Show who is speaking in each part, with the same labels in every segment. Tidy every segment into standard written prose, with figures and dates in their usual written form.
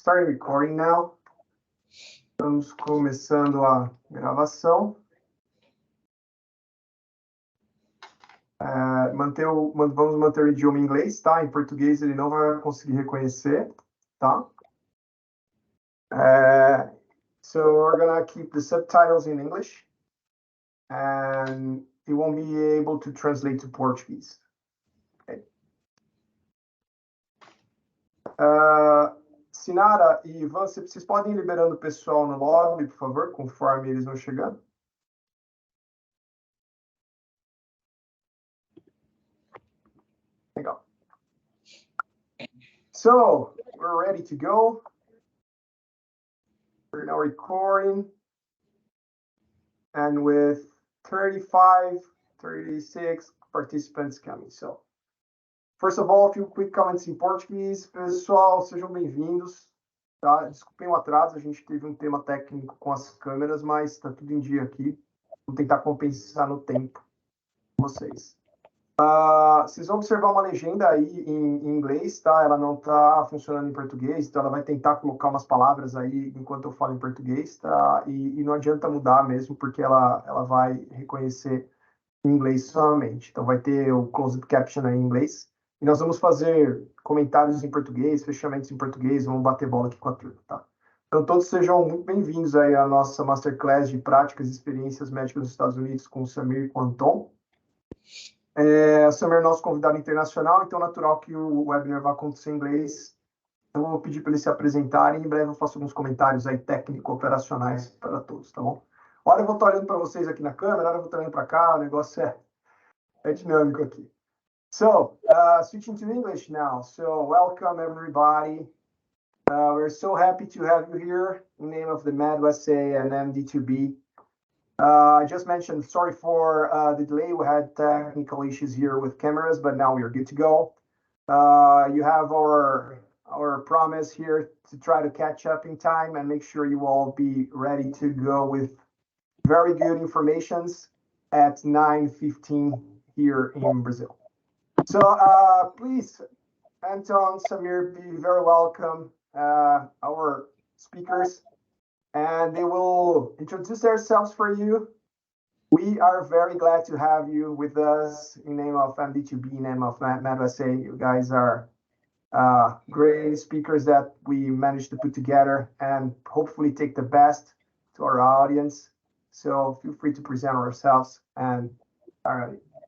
Speaker 1: Starting recording now. Estamos começando a gravação. Vamos manter o idioma em inglês, tá? Em português ele não vai conseguir reconhecer, tá? So we're gonna keep the subtitles in English, and it won't be able to translate to Portuguese. Okay. Sinara e Ivan, vocês podem ir liberando o pessoal no lobby, por favor, conforme eles vão chegando? Legal. So, we're ready to go. We're now recording. And with 35, 36 participants coming. So, first of all, a few quick comments in Portuguese. Pessoal, sejam bem-vindos. Tá? Desculpem o atraso, a gente teve um tema técnico com as câmeras, mas está tudo em dia aqui. Vou tentar compensar no tempo vocês. Vocês vão observar uma legenda aí em inglês, tá? Ela não está funcionando em português, então ela vai tentar colocar umas palavras aí enquanto eu falo em português, tá? E não adianta mudar mesmo, porque ela vai reconhecer em inglês somente. Então vai ter o closed caption aí em inglês. E nós vamos fazer comentários em português, fechamentos em português, vamos bater bola aqui com a turma, tá? Então todos sejam muito bem-vindos aí à nossa Masterclass de Práticas e Experiências Médicas nos Estados Unidos com o Samir e com o Anton. O Samir é nosso convidado internacional, então é natural que o webinar vá acontecer em inglês. Eu vou pedir para eles se apresentarem e em breve eu faço alguns comentários aí técnico-operacionais para todos, tá bom? Hora eu vou estar olhando para vocês aqui na câmera, hora eu vou estar olhando para cá, o negócio é dinâmico aqui. So, switching to English now. So, welcome everybody. We're so happy to have you here in the name of the MedUSA and MD2B. I just mentioned, sorry for the delay. We had technical issues here with cameras, but now we are good to go. You have our promise here to try to catch up in time and make sure you all be ready to go with very good informations at 9:15 here in Brazil. So please, Anton, Samir, be very welcome, our speakers. And they will introduce themselves for you. We are very glad to have you with us in name of MD2B, in name of MedUSA. You guys are great speakers that we managed to put together and hopefully take the best to our audience. So feel free to present ourselves and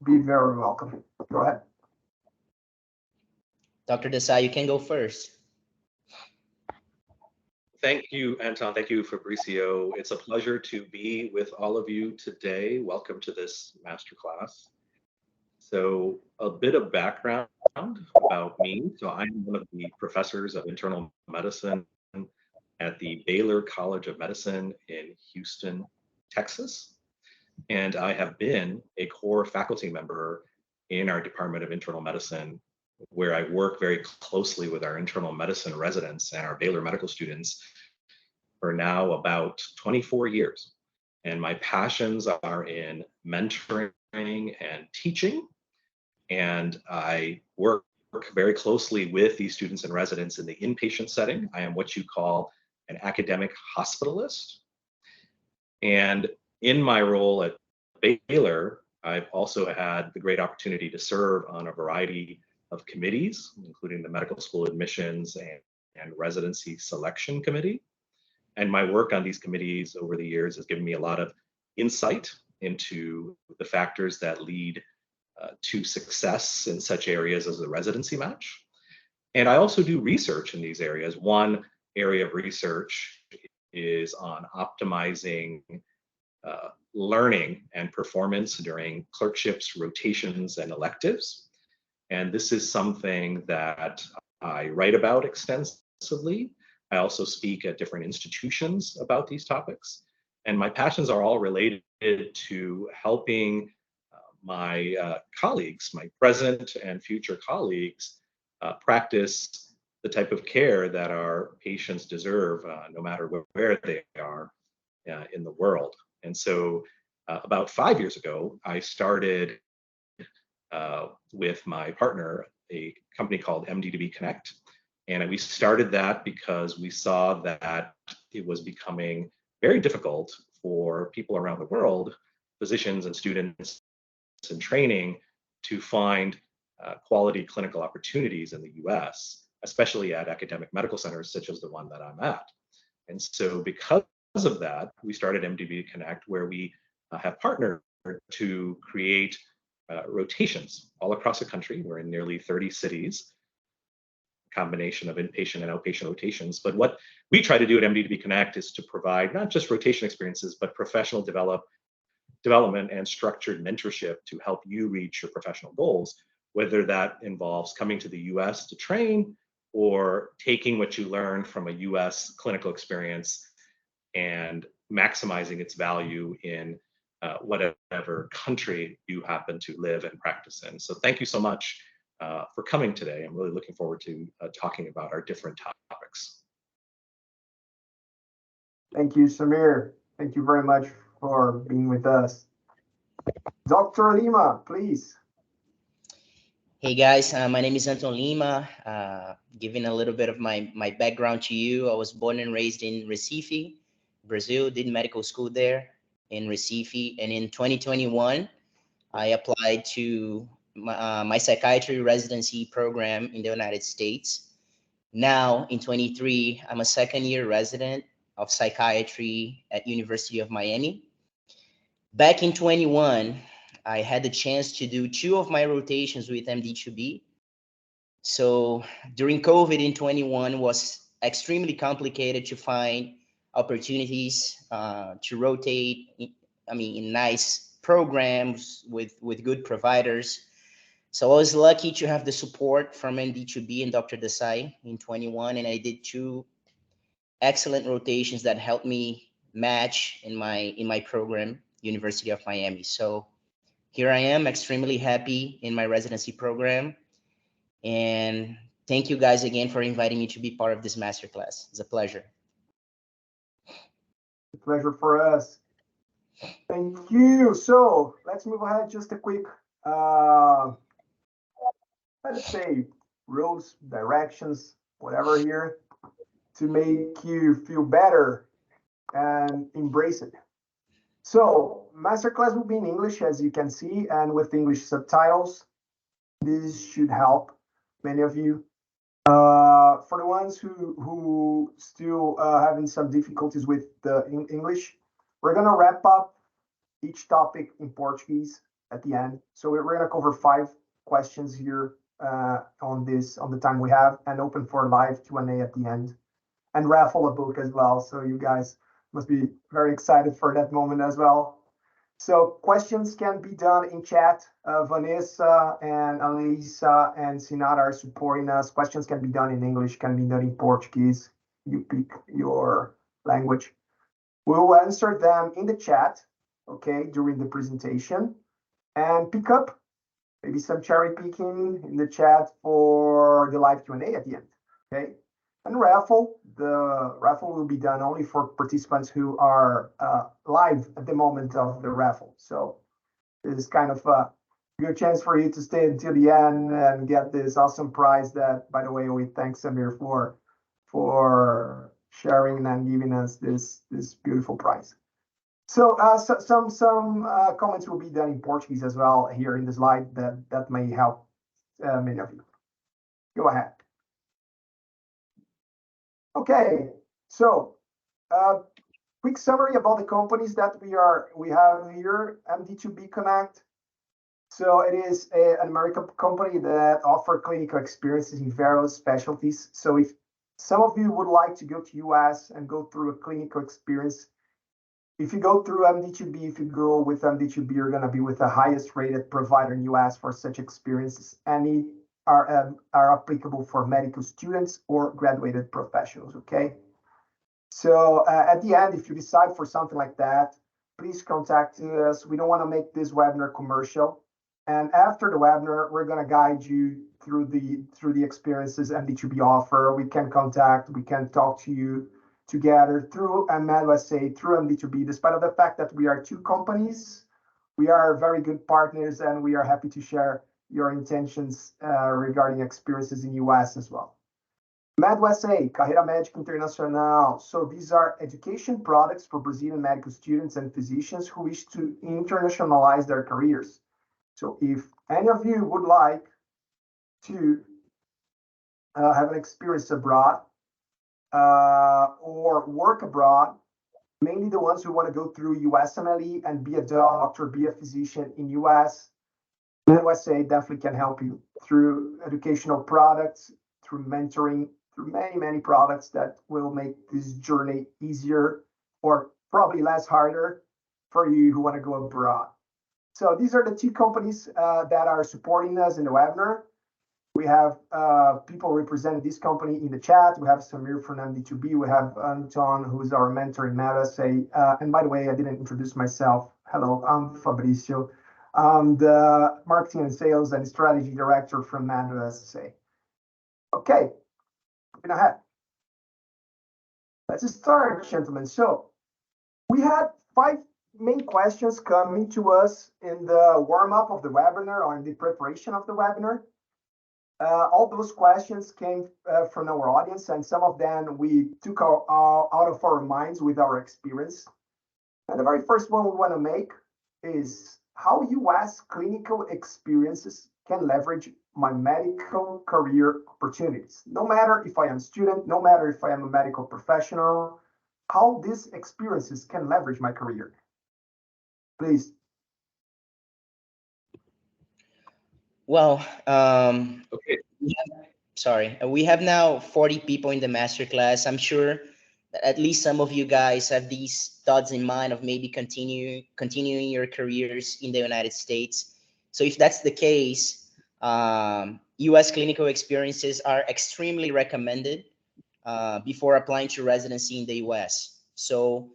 Speaker 1: be very welcome. Go ahead.
Speaker 2: Dr. Desai, you can go first.
Speaker 3: Thank you, Anton. Thank you, Fabricio. It's a pleasure to be with all of you today. Welcome to this masterclass. So a bit of background about me. So I'm one of the professors of internal medicine at the Baylor College of Medicine in Houston, Texas. And I have been a core faculty member in our Department of Internal Medicine, where I work very closely with our internal medicine residents and our Baylor medical students for now about 24 years. And my passions are in mentoring and teaching. And I work very closely with these students and residents in the inpatient setting. I am what you call an academic hospitalist. And in my role at Baylor, I've also had the great opportunity to serve on a variety of committees, including the Medical School Admissions and Residency Selection Committee. And my work on these committees over the years has given me a lot of insight into the factors that lead to success in such areas as the residency match. And I also do research in these areas. One area of research is on optimizing learning and performance during clerkships, rotations, and electives. And this is something that I write about extensively. I also speak at different institutions about these topics. And my passions are all related to helping my colleagues, my present and future colleagues, practice the type of care that our patients deserve, no matter where they are in the world. And so about 5 years ago, I started with my partner, a company called MD2B Connect, And we started that because we saw that it was becoming very difficult for people around the world, physicians and students in training, to find quality clinical opportunities in the US, especially at academic medical centers such as the one that I'm at. And so because of that, we started MDB Connect, where we have partnered to create rotations all across the country. We're in nearly 30 cities, combination of inpatient and outpatient rotations. But what we try to do at MDB Connect is to provide not just rotation experiences, but professional development and structured mentorship to help you reach your professional goals, whether that involves coming to the US to train or taking what you learned from a US clinical experience and maximizing its value in whatever country you happen to live and practice in. So thank you so much for coming today. I'm really looking forward to talking about our different topics.
Speaker 1: Thank you, Samir. Thank you very much for being with us. Dr. Lima, please.
Speaker 2: Hey guys, my name is Anton Lima. Giving a little bit of my background to you. I was born and raised in Recife, Brazil, did medical school there in Recife. And in 2021, I applied to my psychiatry residency program in the United States. Now in 23, I'm a second year resident of psychiatry at University of Miami. Back in 21, I had the chance to do 2 of my rotations with MD2B. So during COVID in 21 was extremely complicated to find opportunities to rotate, in nice programs with good providers. So I was lucky to have the support from MD2B and Dr. Desai in 21, and I did 2 excellent rotations that helped me match in my program, University of Miami. So here I am, extremely happy in my residency program. And thank you guys again for inviting me to be part of this masterclass. It's a pleasure.
Speaker 1: A pleasure for us. Thank you. So let's move ahead. Just a quick, let's say, rules, directions, whatever here, to make you feel better and embrace it. So masterclass will be in English, as you can see, and with English subtitles. This should help many of you. For the ones who still having some difficulties with the English, we're gonna wrap up each topic in Portuguese at the end. So we're gonna cover 5 questions here on the time we have, and open for live Q&A at the end, and raffle a book as well. So you guys must be very excited for that moment as well. So questions can be done in chat. Vanessa and Alisa and Sinara are supporting us. Questions can be done in English, can be done in Portuguese. You pick your language. We will answer them in the chat, okay, during the presentation, and pick up maybe some cherry picking in the chat for the live Q&A at the end, okay? And the raffle will be done only for participants who are live at the moment of the raffle. So this is kind of a good chance for you to stay until the end and get this awesome prize that, by the way, we thank Samir for sharing and giving us this beautiful prize. So some comments will be done in Portuguese as well here in the slide that may help many of you. Go ahead. Okay, so quick summary about the companies that we have here. MD2B Connect. So it is an American company that offers clinical experiences in various specialties. So if some of you would like to go to US and go through a clinical experience, if you go through MD2B, if you go with MD2B, you're going to be with the highest rated provider in US for such experiences, and it are applicable for medical students or graduated professionals, okay? So at the end, if you decide for something like that, please contact us. We don't want to make this webinar commercial. And after the webinar, we're going to guide you through the experiences MD2B offer. We can talk to you together through MedUSA, through MD2B. Despite of the fact that we are 2 companies, we are very good partners, and we are happy to share your intentions regarding experiences in US as well. MedUSA, Carreira Médica Internacional. So these are education products for Brazilian medical students and physicians who wish to internationalize their careers. So if any of you would like to have an experience abroad or work abroad, mainly the ones who want to go through USMLE and be a doctor, be a physician in US, MedUSA definitely can help you through educational products, through mentoring, through many products that will make this journey easier or probably less harder for you who want to go abroad. So these are the two companies that are supporting us in the webinar. We have people representing this company in the chat. We have Samir from MD2B. We have Anton, who's our mentor in MedUSA. And by the way, I didn't introduce myself. Hello, I'm Fabricio. I'm the Marketing and Sales and Strategy Director from MedUSA. Okay, moving ahead. Let's start, gentlemen. So we had 5 main questions coming to us in the warm-up of the webinar or in the preparation of the webinar. All those questions came from our audience, and some of them we took out of our minds with our experience. And the very first one we want to make is how US clinical experiences can leverage my medical career opportunities. No matter if I am a student, no matter if I am a medical professional, how these experiences can leverage my career. Please.
Speaker 2: Well,
Speaker 3: Okay.
Speaker 2: we have now 40 people in the masterclass. I'm sure that at least some of you guys have these thoughts in mind of maybe continuing your careers in the United States. So if that's the case, US clinical experiences are extremely recommended before applying to residency in the US. So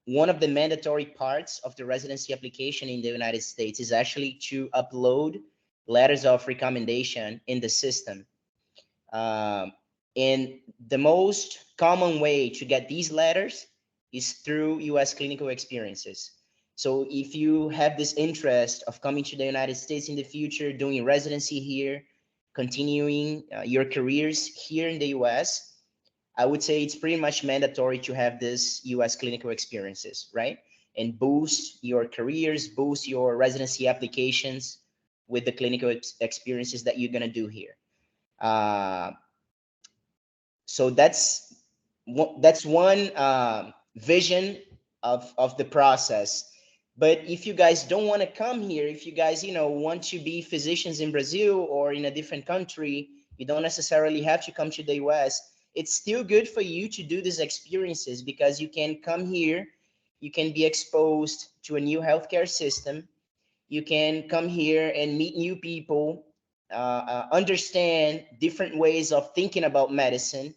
Speaker 2: one of the mandatory parts of the residency application in the United States is actually to upload letters of recommendation in the system. And the most common way to get these letters is through US clinical experiences. So if you have this interest of coming to the United States in the future, doing residency here, continuing your careers here in the US, I would say it's pretty much mandatory to have this US clinical experiences, right? And boost your careers, boost your residency applications with the clinical experiences that you're gonna do here. So that's one vision of the process. But if you guys don't want to come here, if you guys want to be physicians in Brazil or in a different country, you don't necessarily have to come to the US. It's still good for you to do these experiences because you can come here, you can be exposed to a new healthcare system, you can come here and meet new people, understand different ways of thinking about medicine,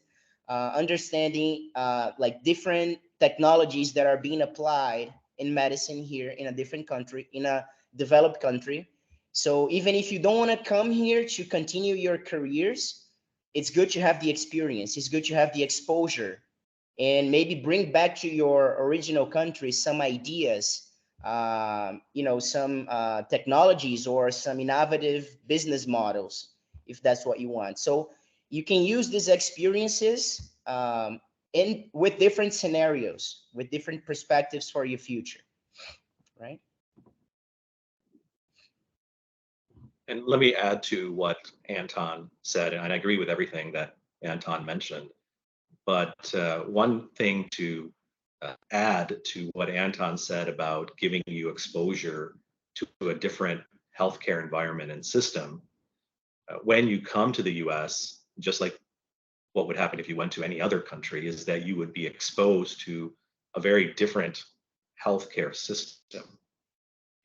Speaker 2: understanding like different technologies that are being applied in medicine here in a different country, in a developed country. So even if you don't want to come here to continue your careers, it's good to have the experience, it's good to have the exposure, and maybe bring back to your original country some ideas, some technologies or some innovative business models, if that's what you want. So you can use these experiences with different scenarios, with different perspectives for your future, right?
Speaker 3: And let me add to what Anton said, and I agree with everything that Anton mentioned. But one thing to add to what Anton said about giving you exposure to a different healthcare environment and system, when you come to the US, just like what would happen if you went to any other country, is that you would be exposed to a very different healthcare system.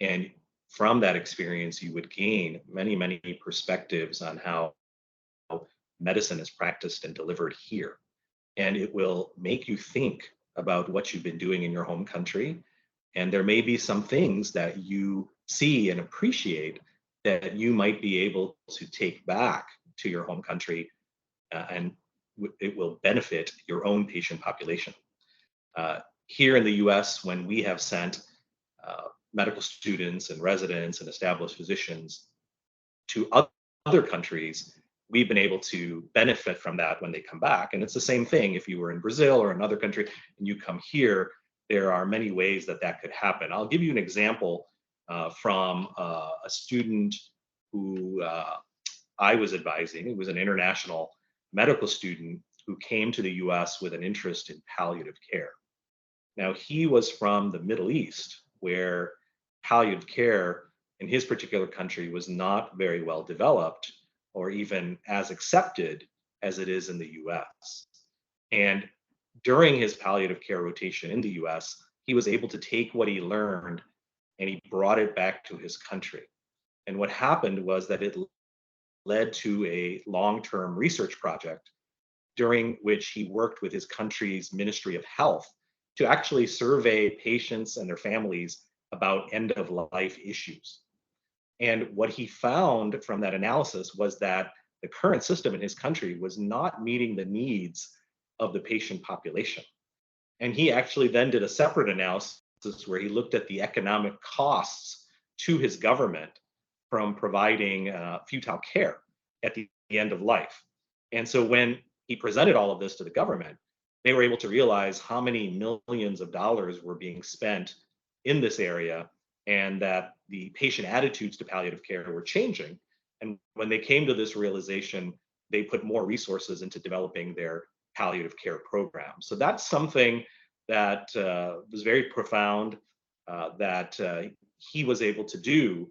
Speaker 3: And from that experience, you would gain many perspectives on how medicine is practiced and delivered here. And it will make you think about what you've been doing in your home country. And there may be some things that you see and appreciate that you might be able to take back to your home country, and it will benefit your own patient population. Here in the US, when we have sent medical students and residents and established physicians to other countries, we've been able to benefit from that when they come back. And it's the same thing if you were in Brazil or another country and you come here, there are many ways that that could happen. I'll give you an example from a student who I was advising. It was an international medical student who came to the US with an interest in palliative care. Now, he was from the Middle East, where palliative care in his particular country was not very well developed or even as accepted as it is in the US. And during his palliative care rotation in the US, he was able to take what he learned and he brought it back to his country. And what happened was that it led to a long-term research project during which he worked with his country's Ministry of Health to actually survey patients and their families about end-of-life issues. And what he found from that analysis was that the current system in his country was not meeting the needs of the patient population. And he actually then did a separate analysis where he looked at the economic costs to his government from providing futile care at the end of life. And so when he presented all of this to the government, they were able to realize how many millions of dollars were being spent in this area and that the patient attitudes to palliative care were changing. And when they came to this realization, they put more resources into developing their palliative care program. So that's something that was very profound that he was able to do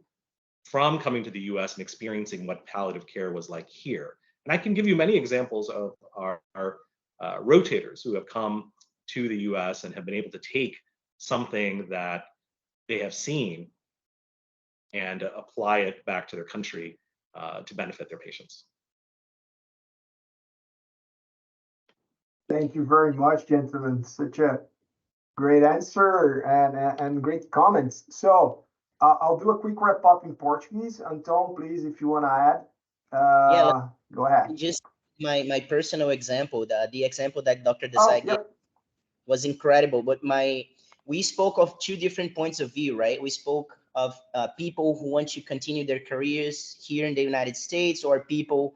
Speaker 3: from coming to the US and experiencing what palliative care was like here. And I can give you many examples of our rotators who have come to the US and have been able to take something that they have seen and apply it back to their country to benefit their patients.
Speaker 1: Thank you very much, gentlemen. Such a great answer and great comments. So I'll do a quick wrap up in Portuguese. Anton, please, if you want to add,
Speaker 2: Yeah,
Speaker 1: go ahead.
Speaker 2: just my personal example, the example that Dr. Desai gave was incredible. But we spoke of two different points of view, right? We spoke of people who want to continue their careers here in the United States, or people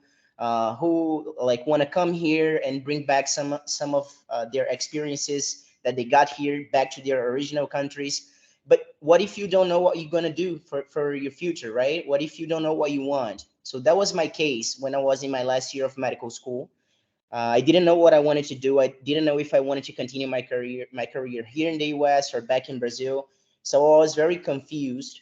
Speaker 2: who like want to come here and bring back some of their experiences that they got here back to their original countries. But what if you don't know what you're going to do for your future, right? What if you don't know what you want? So that was my case when I was in my last year of medical school. I didn't know what I wanted to do. I didn't know if I wanted to continue my career here in the US or back in Brazil. So I was very confused.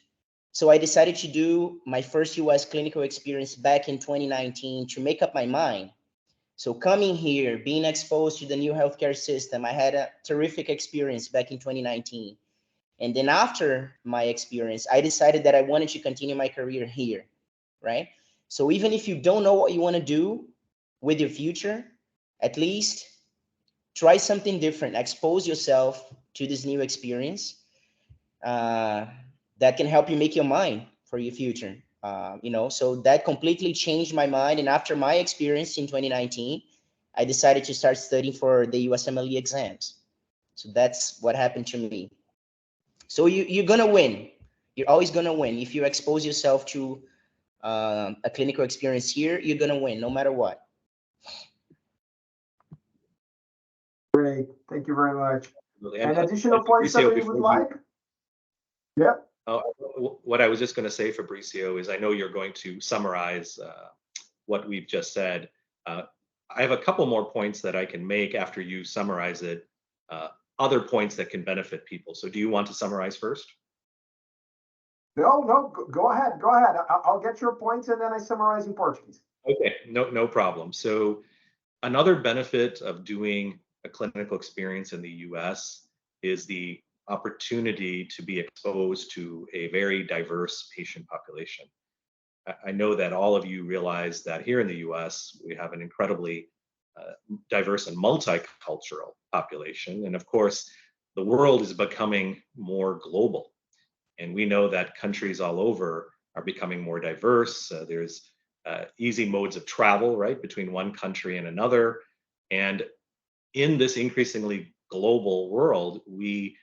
Speaker 2: So I decided to do my first US clinical experience back in 2019 to make up my mind. So coming here, being exposed to the new healthcare system, I had a terrific experience back in 2019. And then after my experience, I decided that I wanted to continue my career here, right? So even if you don't know what you want to do with your future, at least try something different, expose yourself to this new experience that can help you make your mind for your future. So that completely changed my mind. And after my experience in 2019, I decided to start studying for the USMLE exams. So that's what happened to me. So you're going to win. You're always going to win. If you expose yourself to a clinical experience here, you're going to win no matter what.
Speaker 1: Great. Thank you very much. And additional points that you would like? Yeah.
Speaker 3: What I was just going to say, Fabricio, is I know you're going to summarize what we've just said. I have a couple more points that I can make after you summarize it, other points that can benefit people. So do you want to summarize first?
Speaker 1: No, go ahead. I'll get your points and then I summarize in Portuguese.
Speaker 3: Okay, no problem. So another benefit of doing a clinical experience in the US is the opportunity to be exposed to a very diverse patient population. I know that all of you realize that here in the US, we have an incredibly diverse and multicultural population. And of course, the world is becoming more global. And we know that countries all over are becoming more diverse. There's easy modes of travel, right, between one country and another. And in this increasingly global world, we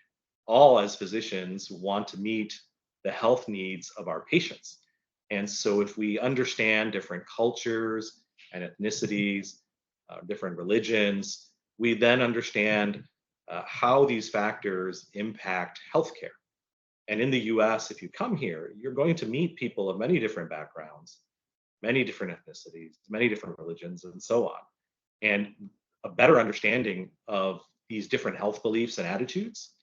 Speaker 3: all as physicians want to meet the health needs of our patients. And so if we understand different cultures, and ethnicities, different religions, we then understand how these factors impact healthcare. And in the US, if you come here, you're going to meet people of many different backgrounds, many different ethnicities, many different religions, and so on. And a better understanding of these different health beliefs and attitudes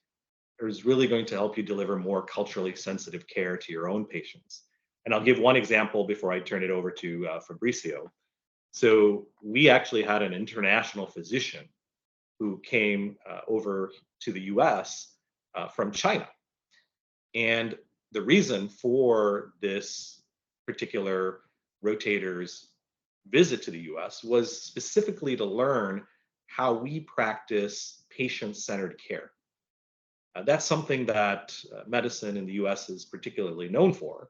Speaker 3: is really going to help you deliver more culturally sensitive care to your own patients. And I'll give one example before I turn it over to Fabricio. So we actually had an international physician who came over to the US from China. And the reason for this particular rotator's visit to the US was specifically to learn how we practice patient-centered care. That's something that medicine in the US is particularly known for.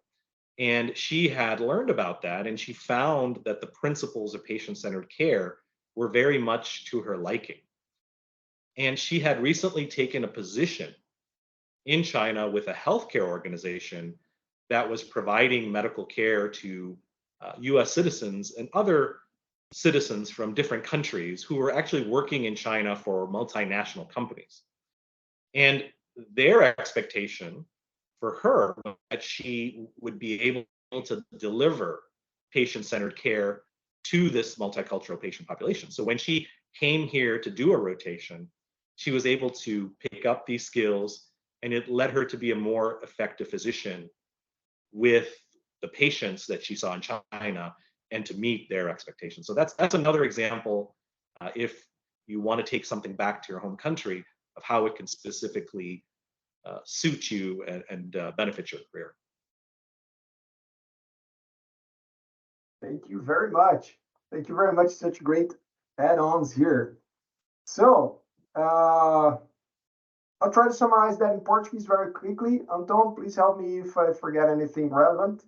Speaker 3: And she had learned about that, and she found that the principles of patient-centered care were very much to her liking. And she had recently taken a position in China with a healthcare organization that was providing medical care to US citizens and other citizens from different countries who were actually working in China for multinational companies. And their expectation for her was that she would be able to deliver patient-centered care to this multicultural patient population. So when she came here to do a rotation, she was able to pick up these skills, and it led her to be a more effective physician with the patients that she saw in China and to meet their expectations. So that's another example, if you want to take something back to your home country, of how it can specifically suit you and benefit your career.
Speaker 1: Thank you very much. Thank you very much. Such great add-ons here. So I'll try to summarize that in Portuguese very quickly. Anton, please help me if I forget anything relevant.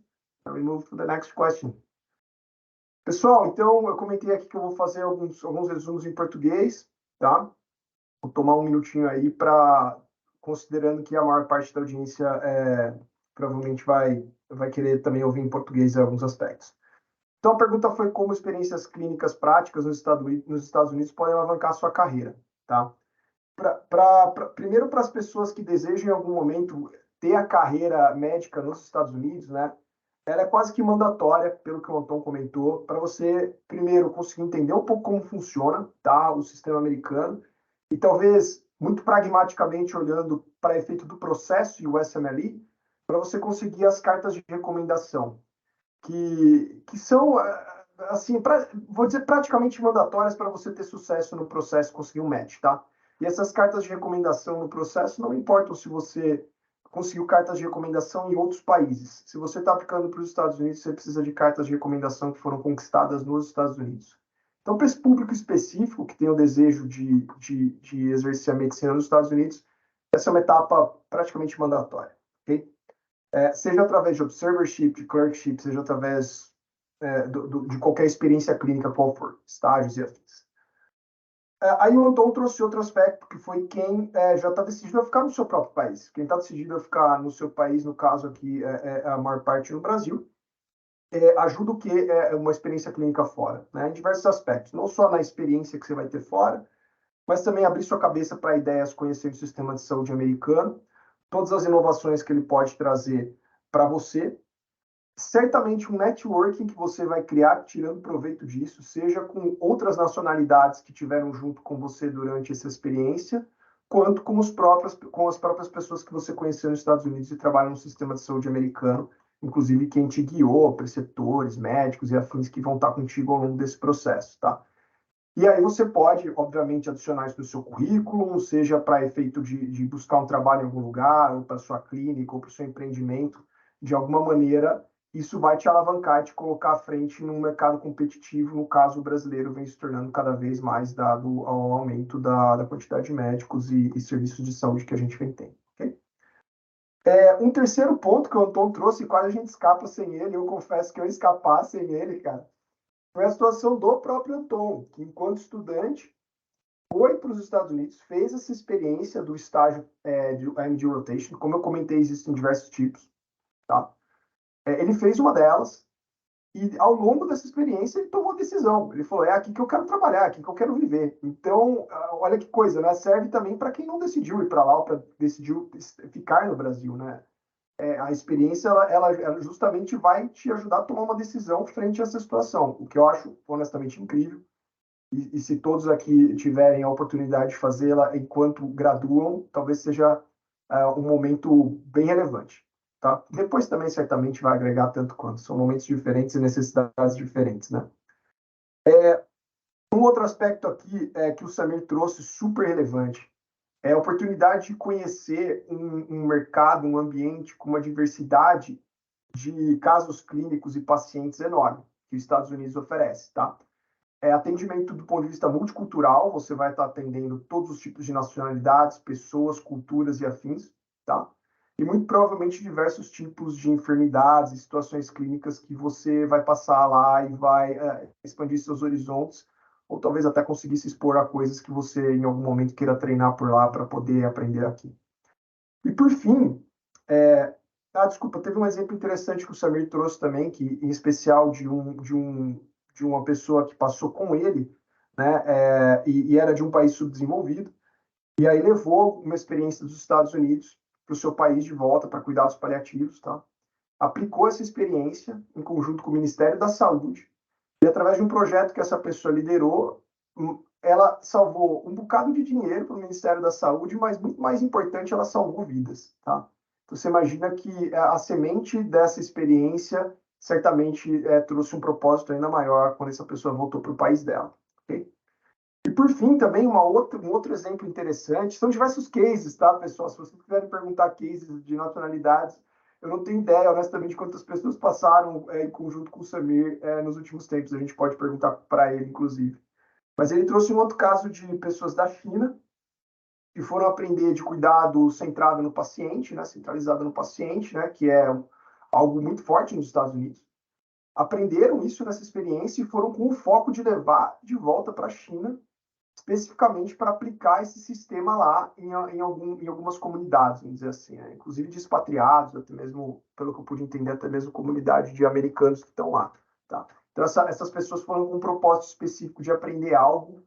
Speaker 1: And we move to the next question. Pessoal, então eu comentei aqui que eu vou fazer alguns resumos em português, tá? Vou tomar um minutinho aí para, considerando que a maior parte da audiência provavelmente vai querer também ouvir em português alguns aspectos. Então a pergunta foi como experiências clínicas práticas nos Estados Unidos podem alavancar a sua carreira, tá? Primeiro, para as pessoas que desejam em algum momento ter a carreira médica nos Estados Unidos, né? Ela é quase que mandatória, pelo que o Anton comentou, para você, primeiro, conseguir entender um pouco como funciona, tá, o sistema americano, e talvez, muito pragmaticamente, olhando para efeito do processo e o USMLE, para você conseguir as cartas de recomendação, que são, assim, vou dizer, praticamente mandatórias para você ter sucesso no processo e conseguir um match, tá? E essas cartas de recomendação no processo não importam se você conseguiu cartas de recomendação em outros países. Se você está aplicando para os Estados Unidos, você precisa de cartas de recomendação que foram conquistadas nos Estados Unidos. Então, para esse público específico que tem o desejo de exercer a medicina nos Estados Unidos, essa é uma etapa praticamente mandatória, ok? Seja através de Observership, de Clerkship, seja através de qualquer experiência clínica qual for, estágios e afins. Aí o Anton trouxe outro aspecto, que foi quem já está decidido a ficar no seu próprio país. Quem está decidido a ficar no seu país, no caso aqui, a maior parte no Brasil, ajuda o que uma experiência clínica fora, né? Em diversos aspectos. Não só na experiência que você vai ter fora, mas também abrir sua cabeça para ideias, conhecer o sistema de saúde americano, todas as inovações que ele pode trazer para você. Certamente um networking que você vai criar tirando proveito disso, seja com outras nacionalidades que tiveram junto com você durante essa experiência, quanto com as próprias pessoas que você conheceu nos Estados Unidos e trabalham no sistema de saúde americano, inclusive quem te guiou, preceptores, médicos e afins que vão estar contigo ao longo desse processo, tá? E aí você pode, obviamente, adicionar isso no seu currículo, seja para efeito de buscar um trabalho em algum lugar, ou para sua clínica, ou para o seu empreendimento, de alguma maneira. Isso vai te alavancar e te colocar à frente num mercado competitivo, no caso o brasileiro vem se tornando cada vez mais dado ao aumento da quantidade de médicos e serviços de saúde que a gente vem tendo. Okay? Um terceiro ponto que o Anton trouxe, quase a gente escapa sem ele, eu confesso que eu escapar sem ele, cara, foi a situação do próprio Anton, que enquanto estudante foi para os Estados Unidos, fez essa experiência do estágio de MD Rotation, como eu comentei, existem diversos tipos, tá? Ele fez uma delas, E ao longo dessa experiência ele tomou a decisão. Ele falou, é aqui que eu quero trabalhar, é aqui que eu quero viver. Então, olha que coisa, né? Serve também para quem não decidiu ir para lá, ou para decidiu ficar no Brasil, né? A experiência, ela justamente vai te ajudar a tomar uma decisão frente a essa situação, o que eu acho honestamente incrível. E se todos aqui tiverem a oportunidade de fazê-la enquanto graduam, talvez seja um momento bem relevante. Tá? Depois também certamente vai agregar tanto quanto. São momentos diferentes e necessidades diferentes, né? Um outro aspecto aqui que o Samir trouxe super relevante é a oportunidade de conhecer um mercado, um ambiente com uma diversidade de casos clínicos e pacientes enorme que os Estados Unidos oferece, tá? Atendimento do ponto de vista multicultural, você vai estar atendendo todos os tipos de nacionalidades, pessoas, culturas e afins, tá? E muito provavelmente diversos tipos de enfermidades e situações clínicas que você vai passar lá e vai expandir seus horizontes, ou talvez até conseguir se expor a coisas que você em algum momento queira treinar por lá para poder aprender aqui. E por fim, desculpa, teve um exemplo interessante que o Samir trouxe também, que em especial de uma pessoa que passou com ele, né, e era de um país subdesenvolvido, e aí levou uma experiência dos Estados Unidos para o seu país de volta para cuidados paliativos, tá? Aplicou essa experiência em conjunto com o Ministério da Saúde, e através de um projeto que essa pessoa liderou, ela salvou um bocado de dinheiro para o Ministério da Saúde, mas muito mais importante, ela salvou vidas, tá? Então, você imagina que a semente dessa experiência certamente trouxe um propósito ainda maior quando essa pessoa voltou para o país dela, ok? E, por fim, também um outro exemplo interessante, são diversos cases, tá, pessoal? Se vocês quiserem perguntar cases de nacionalidades, eu não tenho ideia, honestamente, quantas pessoas passaram em conjunto com o Samir nos últimos tempos. A gente pode perguntar para ele, inclusive. Mas ele trouxe um outro caso de pessoas da China que foram aprender de cuidado centrado no paciente, né, centralizado no paciente, né, que é algo muito forte nos Estados Unidos. Aprenderam isso nessa experiência e foram com o foco de levar de volta para a China, especificamente para aplicar esse sistema lá em algumas comunidades, vamos dizer assim, né? Inclusive de expatriados, até mesmo, pelo que eu pude entender, até mesmo comunidade de americanos que estão lá. Tá? Então, essas pessoas foram com um propósito específico de aprender algo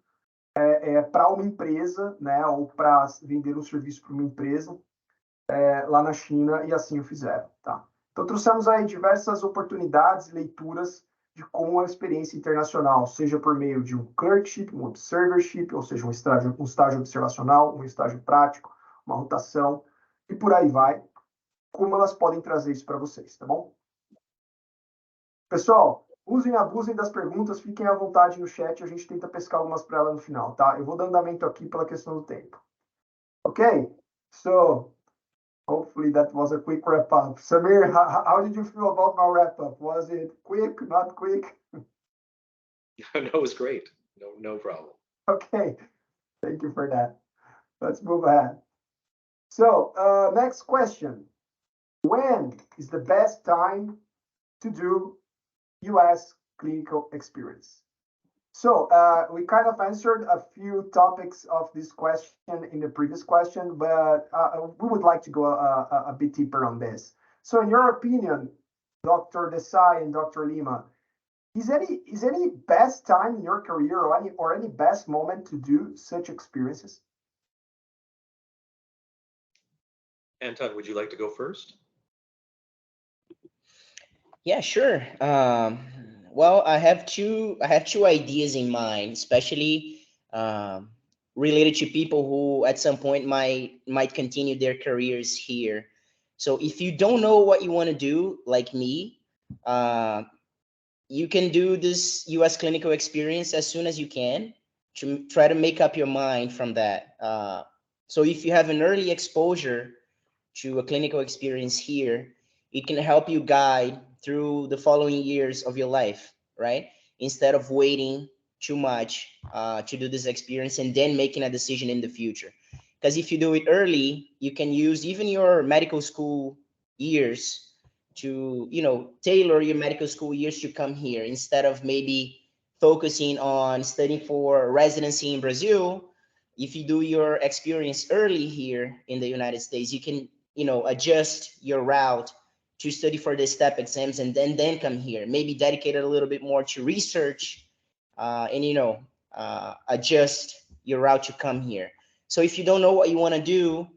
Speaker 1: para uma empresa, né, ou para vender um serviço para uma empresa lá na China, e assim o fizeram. Tá? Então, trouxemos aí diversas oportunidades e leituras de como a experiência internacional, seja por meio de um Clerkship, um Observership, ou seja, um estágio observacional, um estágio prático, uma rotação, e por aí vai, como elas podem trazer isso para vocês, tá bom? Pessoal, usem e abusem das perguntas, fiquem à vontade no chat, a gente tenta pescar algumas para ela no final, tá? Eu vou dar andamento aqui pela questão do tempo. Ok? So, hopefully that was a quick wrap-up. Samir, how did you feel about my wrap-up? Was it quick, not quick?
Speaker 3: No, it was great. No problem.
Speaker 1: Okay, thank you for that. Let's move ahead. So, next question. When is the best time to do US clinical experience? So, we kind of answered a few topics of this question in the previous question, but we would like to go a bit deeper on this. So, in your opinion, Dr. Desai and Dr. Lima, is any best time in your career or any best moment to do such experiences?
Speaker 3: Anton, would you like to go first?
Speaker 2: Yeah, sure. Well, I have two ideas in mind, especially related to people who at some point might continue their careers here. So if you don't know what you want to do, like me, you can do this US clinical experience as soon as you can to try to make up your mind from that. So if you have an early exposure to a clinical experience here, it can help you guide through the following years of your life, right? Instead of waiting too much to do this experience and then making a decision in the future. Because if you do it early, you can use even your medical school years to, tailor your medical school years to come here instead of maybe focusing on studying for residency in Brazil. If you do your experience early here in the United States, you can adjust your route to study for the step exams and then come here. Maybe dedicate it a little bit more to research and, you know, adjust your route to come here. So if you don't know what you want to do,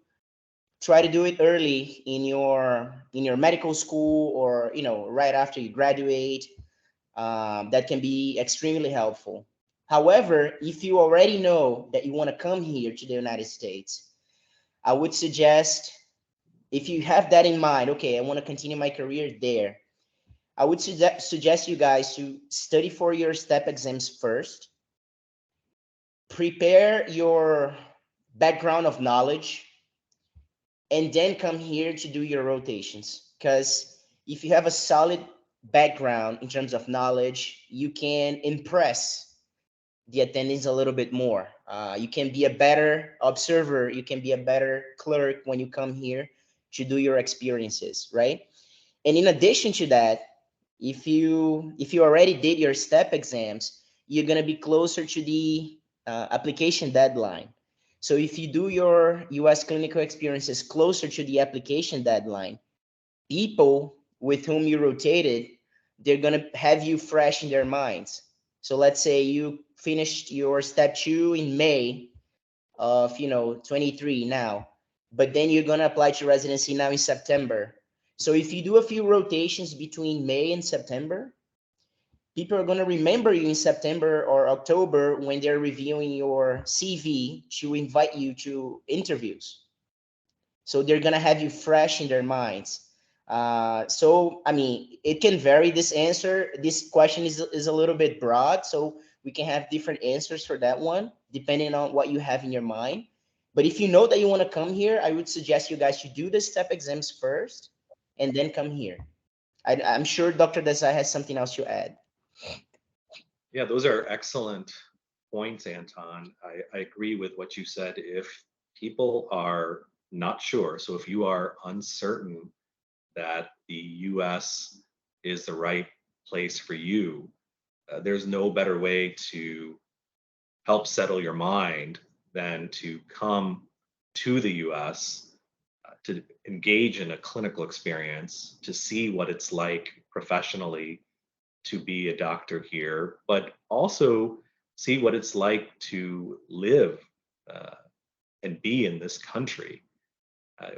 Speaker 2: try to do it early in your medical school, or, you know, right after you graduate. That can be extremely helpful. However, if you already know that you want to come here to the United States, I would suggest, if you have that in mind, okay, I want to continue my career there, I would suggest you guys to study for your step exams first, prepare your background of knowledge, and then come here to do your rotations. Because if you have a solid background in terms of knowledge, you can impress the attendings a little bit more. You can be a better observer, you can be a better clerk when you come here to do your experiences, right? And in addition to that, if you already did your step exams, you're going to be closer to the application deadline. So if you do your US clinical experiences closer to the application deadline, people with whom you rotated, they're going to have you fresh in their minds. So let's say you finished your step 2 in May of, you know, 23 now, but then you're going to apply to residency now in September. So if you do a few rotations between May and September, people are going to remember you in September or October when they're reviewing your CV to invite you to interviews. So they're going to have you fresh in their minds. So, I mean, it can vary, this answer. This question is a little bit broad, so we can have different answers for that one, depending on what you have in your mind. But if you know that you want to come here, I would suggest you guys to do the step exams first and then come here. I'm sure Dr. Desai has something else to add.
Speaker 3: Yeah, those are excellent points, Anton. I agree with what you said. If people are not sure, so if you are uncertain that the US is the right place for you, there's no better way to help settle your mind than to come to the US, to engage in a clinical experience, to see what it's like professionally to be a doctor here, but also see what it's like to live and be in this country.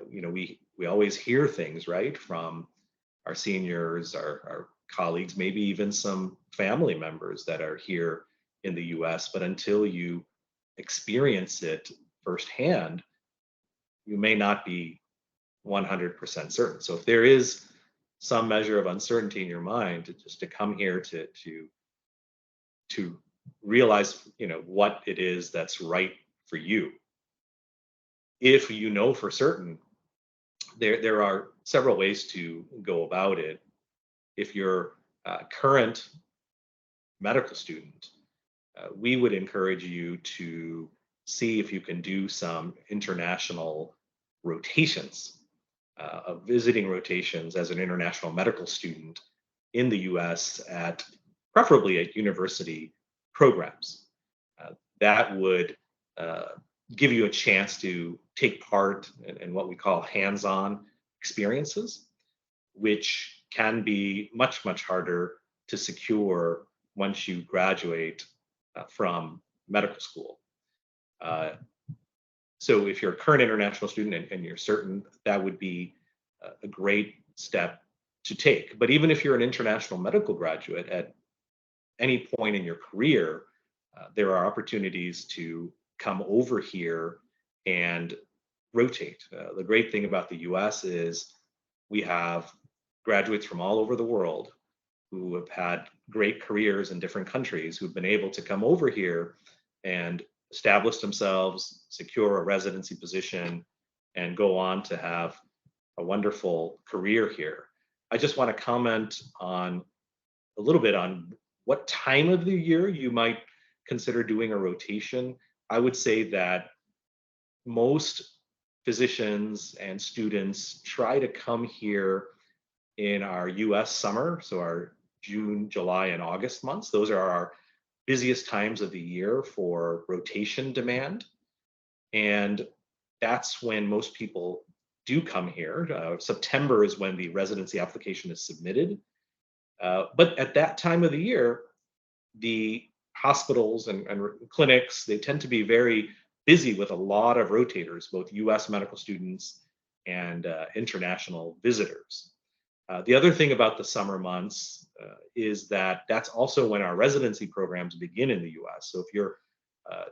Speaker 3: You know, we always hear things, right, from our seniors, our colleagues, maybe even some family members that are here in the US, but until you experience it firsthand, you may not be 100% certain. So if there is some measure of uncertainty in your mind, just to come here to realize, you know, what it is that's right for you. If you know for certain, there are several ways to go about it. If you're a current medical student, we would encourage you to see if you can do some international rotations, visiting rotations as an international medical student in the US, at preferably at university programs. That would give you a chance to take part in what we call hands-on experiences, which can be much, much harder to secure once you graduate from medical school. So if you're a current international student and you're certain, that would be a great step to take. But even if you're an international medical graduate, at any point in your career, there are opportunities to come over here and rotate. The great thing about the US is we have graduates from all over the world who have had great careers in different countries, who've been able to come over here and establish themselves, secure a residency position, and go on to have a wonderful career here. I just want to comment on a little bit on what time of the year you might consider doing a rotation. I would say that most physicians and students try to come here in our US summer, so our June, July, and August months. Those are our busiest times of the year for rotation demand. And that's when most people do come here. September is when the residency application is submitted. But at that time of the year, the hospitals and clinics, they tend to be very busy with a lot of rotators, both US medical students and international visitors. The other thing about the summer months is that that's also when our residency programs begin in the US. So if you're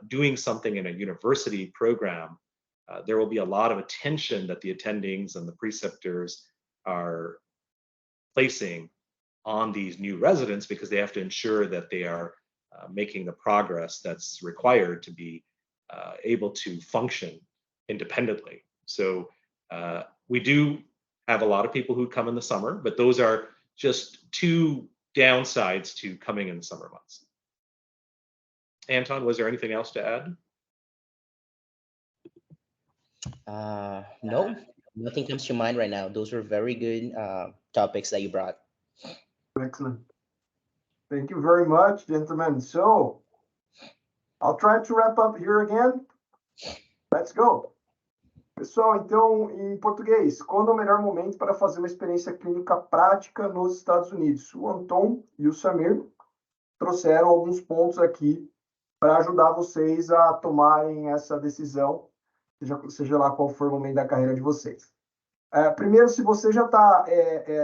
Speaker 3: doing something in a university program, there will be a lot of attention that the attendings and the preceptors are placing on these new residents, because they have to ensure that they are making the progress that's required to be able to function independently. So we do have a lot of people who come in the summer, but those are just two downsides to coming in the summer months. Anton, was there anything else to add?
Speaker 2: No, nothing comes to mind right now. Those were very good topics that you brought.
Speaker 1: Excellent. Thank you very much, gentlemen. So, I'll try to wrap up here again. Let's go. Pessoal, então, em português, quando é o melhor momento para fazer uma experiência clínica prática nos Estados Unidos? O Anton e o Samir trouxeram alguns pontos aqui para ajudar vocês a tomarem essa decisão, seja lá qual for o momento da carreira de vocês. Primeiro, se você já está,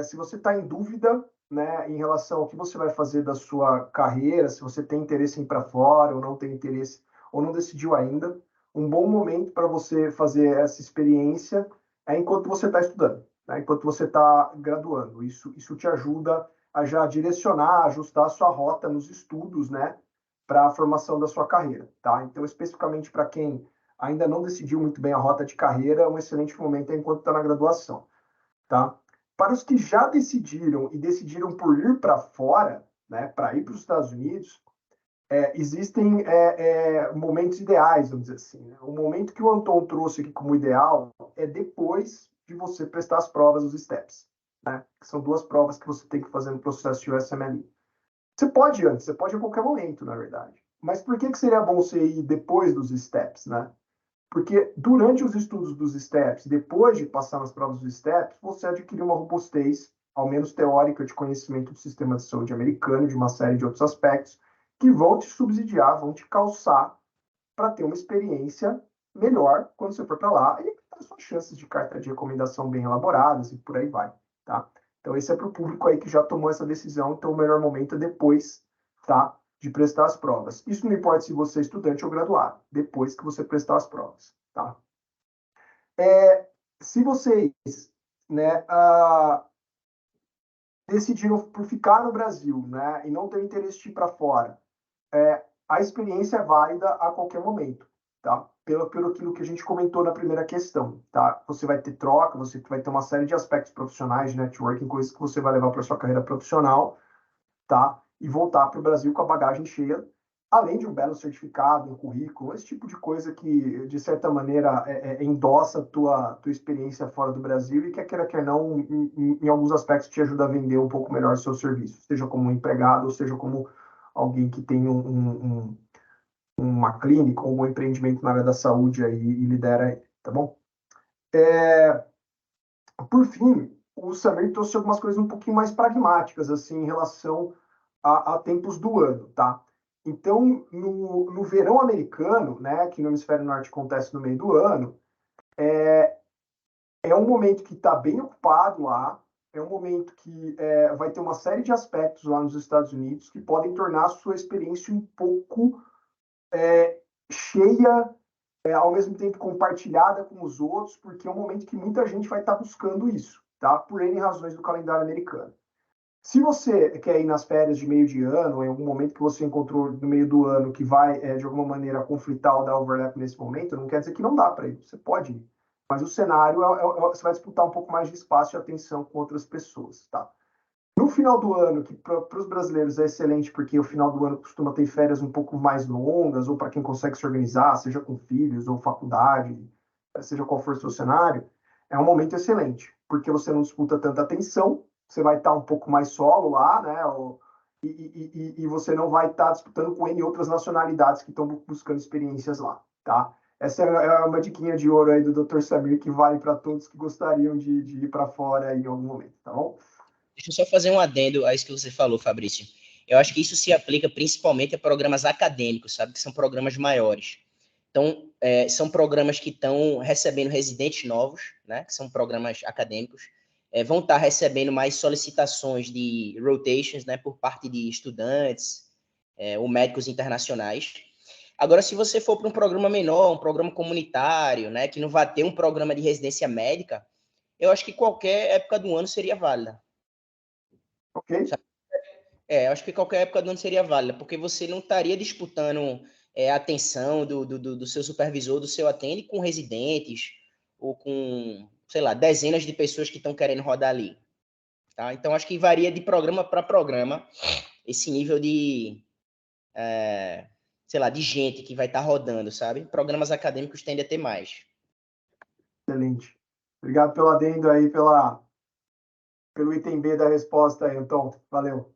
Speaker 1: se você está em dúvida, né, em relação ao que você vai fazer da sua carreira, se você tem interesse em ir para fora ou não tem interesse, ou não decidiu ainda, um bom momento para você fazer essa experiência é enquanto você está estudando, né, enquanto você está graduando. Isso te ajuda a já direcionar, ajustar a sua rota nos estudos, né, para a formação da sua carreira, tá? Então, especificamente para quem ainda não decidiu muito bem a rota de carreira, um excelente momento é enquanto está na graduação, tá? Para os que já decidiram e decidiram por ir para fora, né, para ir para os Estados Unidos, existem momentos ideais, vamos dizer assim. Né? O momento que o Anton trouxe aqui como ideal é depois de você prestar as provas, os STEPs, né? Que são 2 provas que você tem que fazer no processo de USMLE. Você pode antes, você pode a qualquer momento, na verdade. Mas por que seria bom você ir depois dos STEPs, né? Porque durante os estudos dos STEPs, depois de passar nas provas dos STEPs, você adquire uma robustez, ao menos teórica, de conhecimento do sistema de saúde americano, de uma série de outros aspectos, que vão te subsidiar, vão te calçar para ter uma experiência melhor quando você for para lá e as suas chances de carta de recomendação bem elaboradas e por aí vai, tá? Então, esse é para o público aí que já tomou essa decisão, então o melhor momento é depois, tá? De prestar as provas. Isso não importa se você é estudante ou graduado, depois que você prestar as provas, tá? Se vocês, né, decidiram por ficar no Brasil, né, e não ter interesse de ir para fora, a experiência é válida a qualquer momento, tá? Pelo aquilo que a gente comentou na primeira questão, tá? Você vai ter troca, você vai ter uma série de aspectos profissionais, de networking, coisas que você vai levar para sua carreira profissional, tá? E voltar para o Brasil com a bagagem cheia, além de um belo certificado, um currículo, esse tipo de coisa que, de certa maneira, endossa a tua experiência fora do Brasil e quer não, em alguns aspectos, te ajuda a vender um pouco melhor o seu serviço, seja como um empregado, ou seja como alguém que tem uma clínica ou um empreendimento na área da saúde aí e lidera, tá bom? Por fim, o Samir trouxe algumas coisas um pouquinho mais pragmáticas, assim, em relação a tempos do ano, tá? Então, no verão americano, né, que no hemisfério norte acontece no meio do ano, é um momento que está bem ocupado lá, é um momento que vai ter uma série de aspectos lá nos Estados Unidos que podem tornar a sua experiência um pouco cheia, ao mesmo tempo compartilhada com os outros, porque é um momento que muita gente vai estar buscando isso, tá? Por N razões do calendário americano. Se você quer ir nas férias de meio de ano, em algum momento que você encontrou no meio do ano que vai, de alguma maneira, conflitar ou dar overlap nesse momento, não quer dizer que não dá para ir, você pode ir. Mas o cenário, você vai disputar um pouco mais de espaço e atenção com outras pessoas, tá? No final do ano, que para os brasileiros é excelente, porque o final do ano costuma ter férias um pouco mais longas, ou para quem consegue se organizar, seja com filhos ou faculdade, seja qual for o seu cenário, é um momento excelente, porque você não disputa tanta atenção, você vai estar um pouco mais solo lá, né? E você não vai estar disputando com N outras nacionalidades que estão buscando experiências lá, tá? Essa é uma diquinha de ouro aí do Dr. Samir que vale para todos que gostariam de ir para fora em algum momento, tá bom?
Speaker 2: Deixa eu só fazer um adendo a isso que você falou, Fabrício. Eu acho que isso se aplica principalmente a programas acadêmicos, sabe? Que são programas maiores. Então, são programas que estão recebendo residentes novos, né? Que são programas acadêmicos. Vão estar recebendo mais solicitações de rotations, né? Por parte de estudantes ou médicos internacionais. Agora, se você for para um programa menor, um programa comunitário, né? Que não vai ter um programa de residência médica, eu acho que qualquer época do ano seria válida.
Speaker 1: Ok?
Speaker 2: Eu acho que qualquer época do ano seria válida, porque você não estaria disputando a atenção do seu supervisor, do seu atende com residentes ou com, sei lá, dezenas de pessoas que estão querendo rodar ali. Tá? Então, acho que varia de programa para programa esse nível de, sei lá, de gente que vai estar rodando, sabe? Programas acadêmicos tendem a ter mais.
Speaker 1: Excelente. Obrigado pelo adendo aí, pelo item B da resposta aí, Tom. Valeu.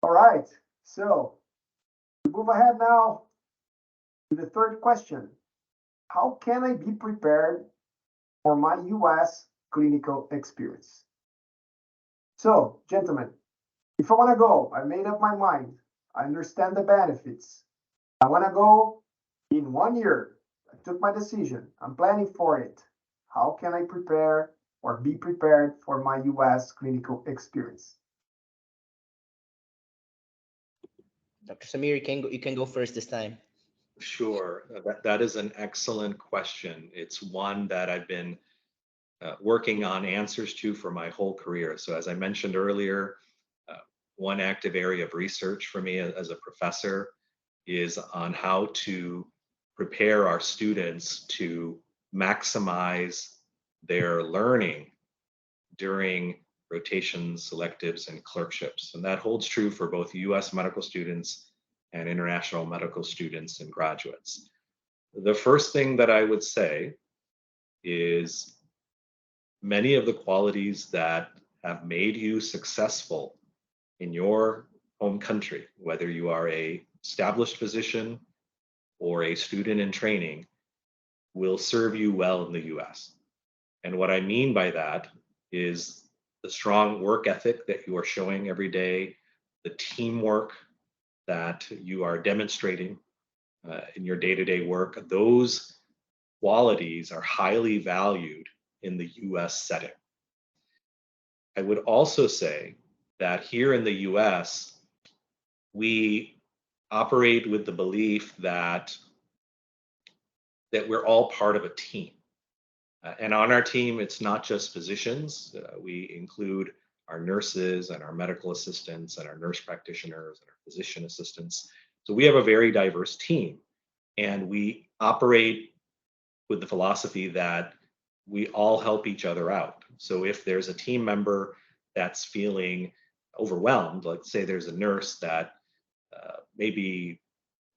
Speaker 1: All right. So, we move ahead now to the third question. How can I be prepared for my US clinical experience? So, gentlemen, if I want to go, I made up my mind. I understand the benefits. I want to go in 1 year. I took my decision. I'm planning for it. How can I prepare or be prepared for my US clinical experience?
Speaker 2: Dr. Samir, you can go first this time.
Speaker 3: Sure, that is an excellent question. It's one that I've been working on answers to for my whole career. So as I mentioned earlier, one active area of research for me as a professor is on how to prepare our students to maximize their learning during rotations, selectives, and clerkships. And that holds true for both US medical students and international medical students and graduates. The first thing that I would say is many of the qualities that have made you successful in your home country, whether you are a established physician or a student in training, will serve you well in the US. And what I mean by that is the strong work ethic that you are showing every day, the teamwork that you are demonstrating in your day-to-day work. Those qualities are highly valued in the US setting. I would also say that here in the US, we operate with the belief that we're all part of a team. And on our team, it's not just physicians. We include our nurses and our medical assistants and our nurse practitioners and our physician assistants. So we have a very diverse team, and we operate with the philosophy that we all help each other out. So if there's a team member that's feeling overwhelmed, let's say there's a nurse that maybe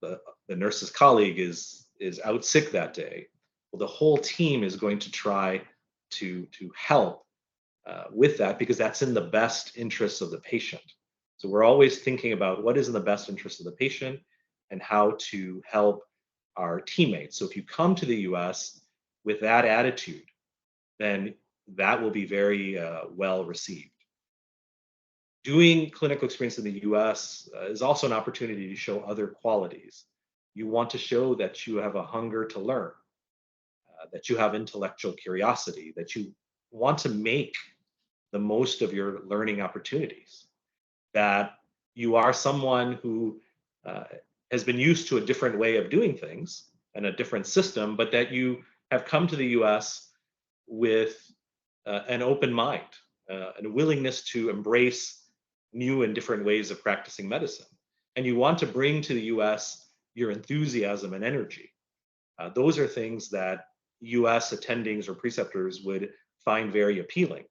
Speaker 3: the nurse's colleague is out sick that day, well, the whole team is going to try to help with that, because that's in the best interests of the patient. So we're always thinking about what is in the best interest of the patient and how to help our teammates. So if you come to the US with that attitude, then that will be very well received. Doing clinical experience in the US is also an opportunity to show other qualities. You want to show that you have a hunger to learn, that you have intellectual curiosity, that you want to make the most of your learning opportunities, that you are someone who has been used to a different way of doing things and a different system, but that you have come to the US with an open mind and a willingness to embrace new and different ways of practicing medicine. And you want to bring to the US your enthusiasm and energy. Those are things that US attendings or preceptors would find very appealing.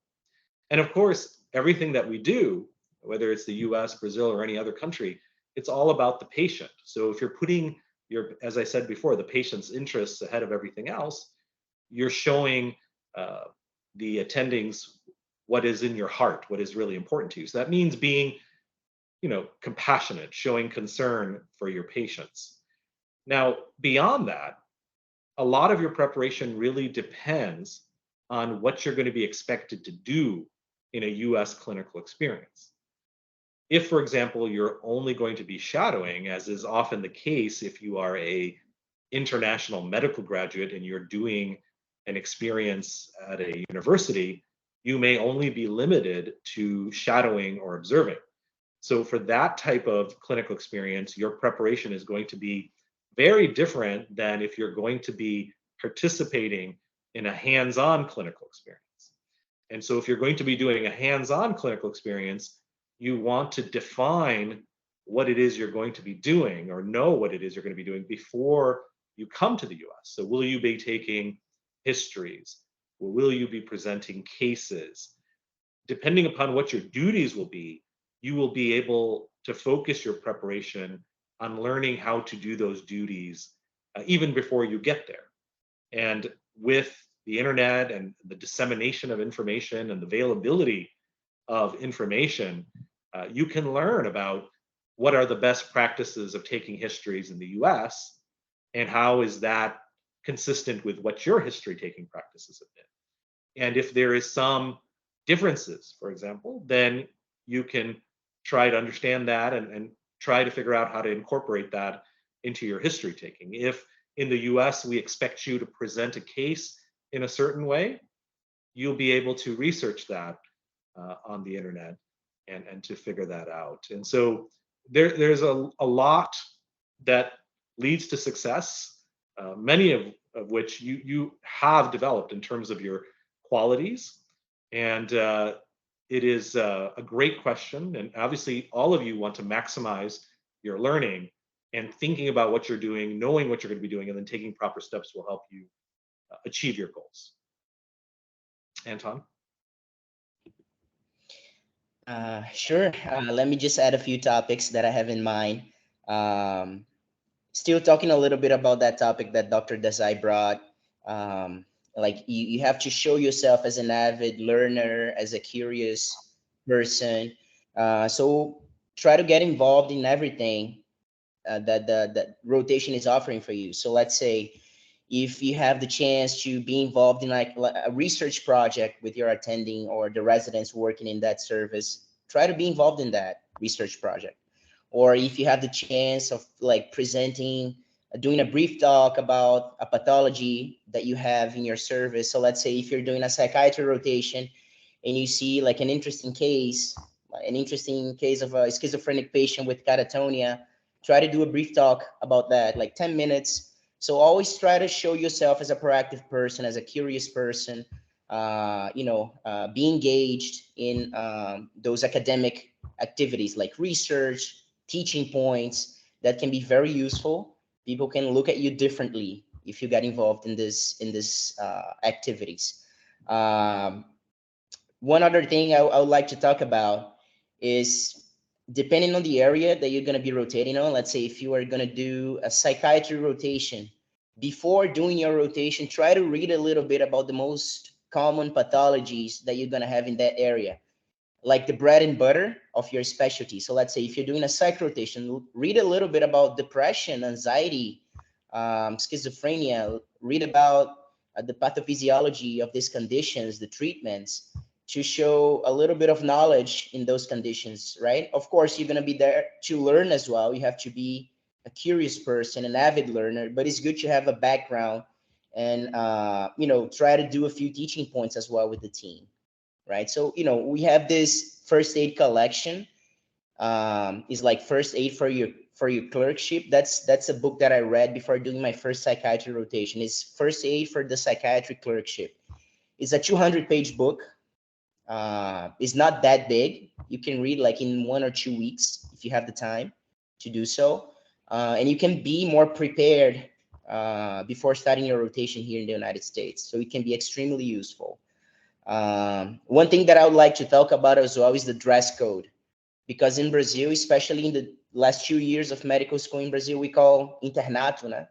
Speaker 3: And of course, everything that we do, whether it's the US, Brazil, or any other country, it's all about the patient. So if you're putting as I said before, the patient's interests ahead of everything else, you're showing the attendings what is in your heart, what is really important to you. So that means being, compassionate, showing concern for your patients. Now, beyond that, a lot of your preparation really depends on what you're going to be expected to do in a US clinical experience. If, for example, you're only going to be shadowing, as is often the case if you are a international medical graduate and you're doing an experience at a university, you may only be limited to shadowing or observing. So for that type of clinical experience, your preparation is going to be very different than if you're going to be participating in a hands-on clinical experience. And so if you're going to be doing a hands-on clinical experience, you want to define what it is you're going to be doing or know what it is you're going to be doing before you come to the US. So will you be taking histories? Will you be presenting cases? Depending upon what your duties will be, you will be able to focus your preparation on learning how to do those duties even before you get there. And with the internet and the dissemination of information and the availability of information, you can learn about what are the best practices of taking histories in the US and how is that consistent with what your history taking practices have been. And if there is some differences, for example, then you can try to understand that and try to figure out how to incorporate that into your history taking. If in the US we expect you to present a case in a certain way, you'll be able to research that on the internet and to figure that out. And so there's a lot that leads to success, many of which you have developed in terms of your qualities. And it is a great question. And obviously all of you want to maximize your learning, and thinking about what you're doing, knowing what you're going to be doing, and then taking proper steps will help you achieve your goals. Anton?
Speaker 2: Sure. Let me just add a few topics that I have in mind. Still talking a little bit about that topic that Dr. Desai brought. Like you have to show yourself as an avid learner, as a curious person. So try to get involved in everything that rotation is offering for you. So let's say if you have the chance to be involved in like a research project with your attending or the residents working in that service, try to be involved in that research project. Or if you have the chance of like presenting, doing a brief talk about a pathology that you have in your service. So let's say if you're doing a psychiatry rotation and you see like an interesting case of a schizophrenic patient with catatonia, try to do a brief talk about that, like 10 minutes. So always try to show yourself as a proactive person, as a curious person, be engaged in those academic activities like research, teaching points that can be very useful. People can look at you differently if you get involved in this activities. One other thing I would like to talk about is depending on the area that you're going to be rotating on. Let's say if you are going to do a psychiatry rotation, before doing your rotation, try to read a little bit about the most common pathologies that you're going to have in that area, like the bread and butter of your specialty. So let's say if you're doing a psych rotation, read a little bit about depression, anxiety, schizophrenia, read about the pathophysiology of these conditions, the treatments, to show a little bit of knowledge in those conditions, right? Of course, you're going to be there to learn as well. You have to be a curious person, an avid learner, but it's good to have a background and, try to do a few teaching points as well with the team, right? So, we have this first aid collection. Is like first aid for your clerkship. That's a book that I read before doing my first psychiatry rotation. It's first aid for the psychiatry clerkship. It's a 200-page book. It's not that big. You can read like in 1 or 2 weeks if you have the time to do so. And you can be more prepared before starting your rotation here in the United States. So it can be extremely useful. One thing that I would like to talk about as well is the dress code. Because in Brazil, especially in the last 2 years of medical school in Brazil, we call internato, né?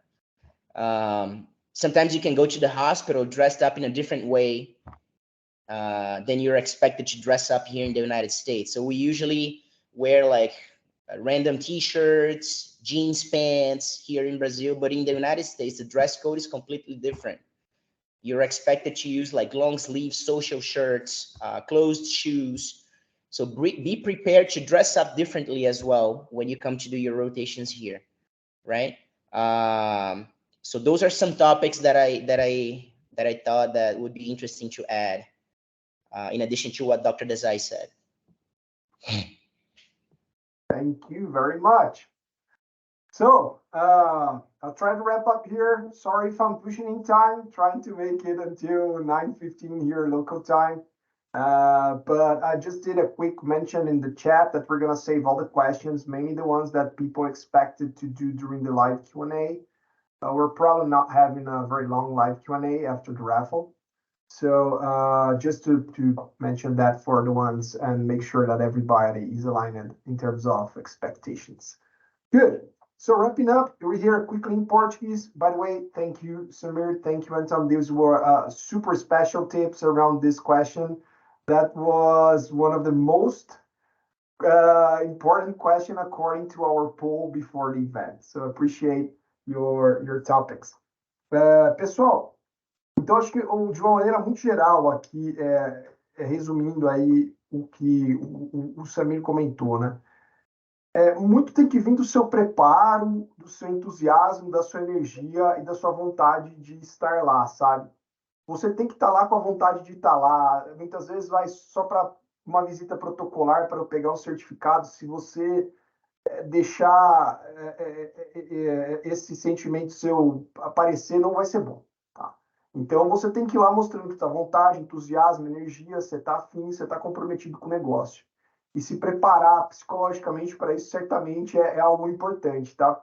Speaker 2: Sometimes you can go to the hospital dressed up in a different way than you're expected to dress up here in the United States. So we usually wear like random t-shirts, jeans pants here in Brazil, but in the United States, the dress code is completely different. You're expected to use like long sleeve social shirts, closed shoes. So be prepared to dress up differently as well when you come to do your rotations here, right? So those are some topics that I thought that would be interesting to add, in addition to what Dr. Desai said.
Speaker 1: Thank you very much. So I'll try to wrap up here. Sorry if I'm pushing in time, trying to make it until 9:15 here local time. But I just did a quick mention in the chat that we're going to save all the questions, mainly the ones that people expected to do during the live Q&A. We're probably not having a very long live Q&A after the raffle. So just to mention that for the ones and make sure that everybody is aligned in terms of expectations. Good. So wrapping up, we're here quickly in Portuguese. By the way, thank you, Samir. Thank you, Anton. These were super special tips around this question. That was one of the most important question according to our poll before the event. So appreciate your topics. Pessoal, então acho que de uma maneira muito geral aqui, resumindo aí o que o Samir comentou, né? Muito tem que vir do seu preparo, do seu entusiasmo, da sua energia e da sua vontade de estar lá, sabe? Você tem que estar lá com a vontade de estar lá. Muitas vezes vai só para uma visita protocolar para eu pegar um certificado. Se você deixar esse sentimento seu aparecer, não vai ser bom, tá? Então você tem que ir lá mostrando que está à vontade, entusiasmo, energia, você está afim, você está comprometido com o negócio. E se preparar psicologicamente para isso certamente é algo importante, tá?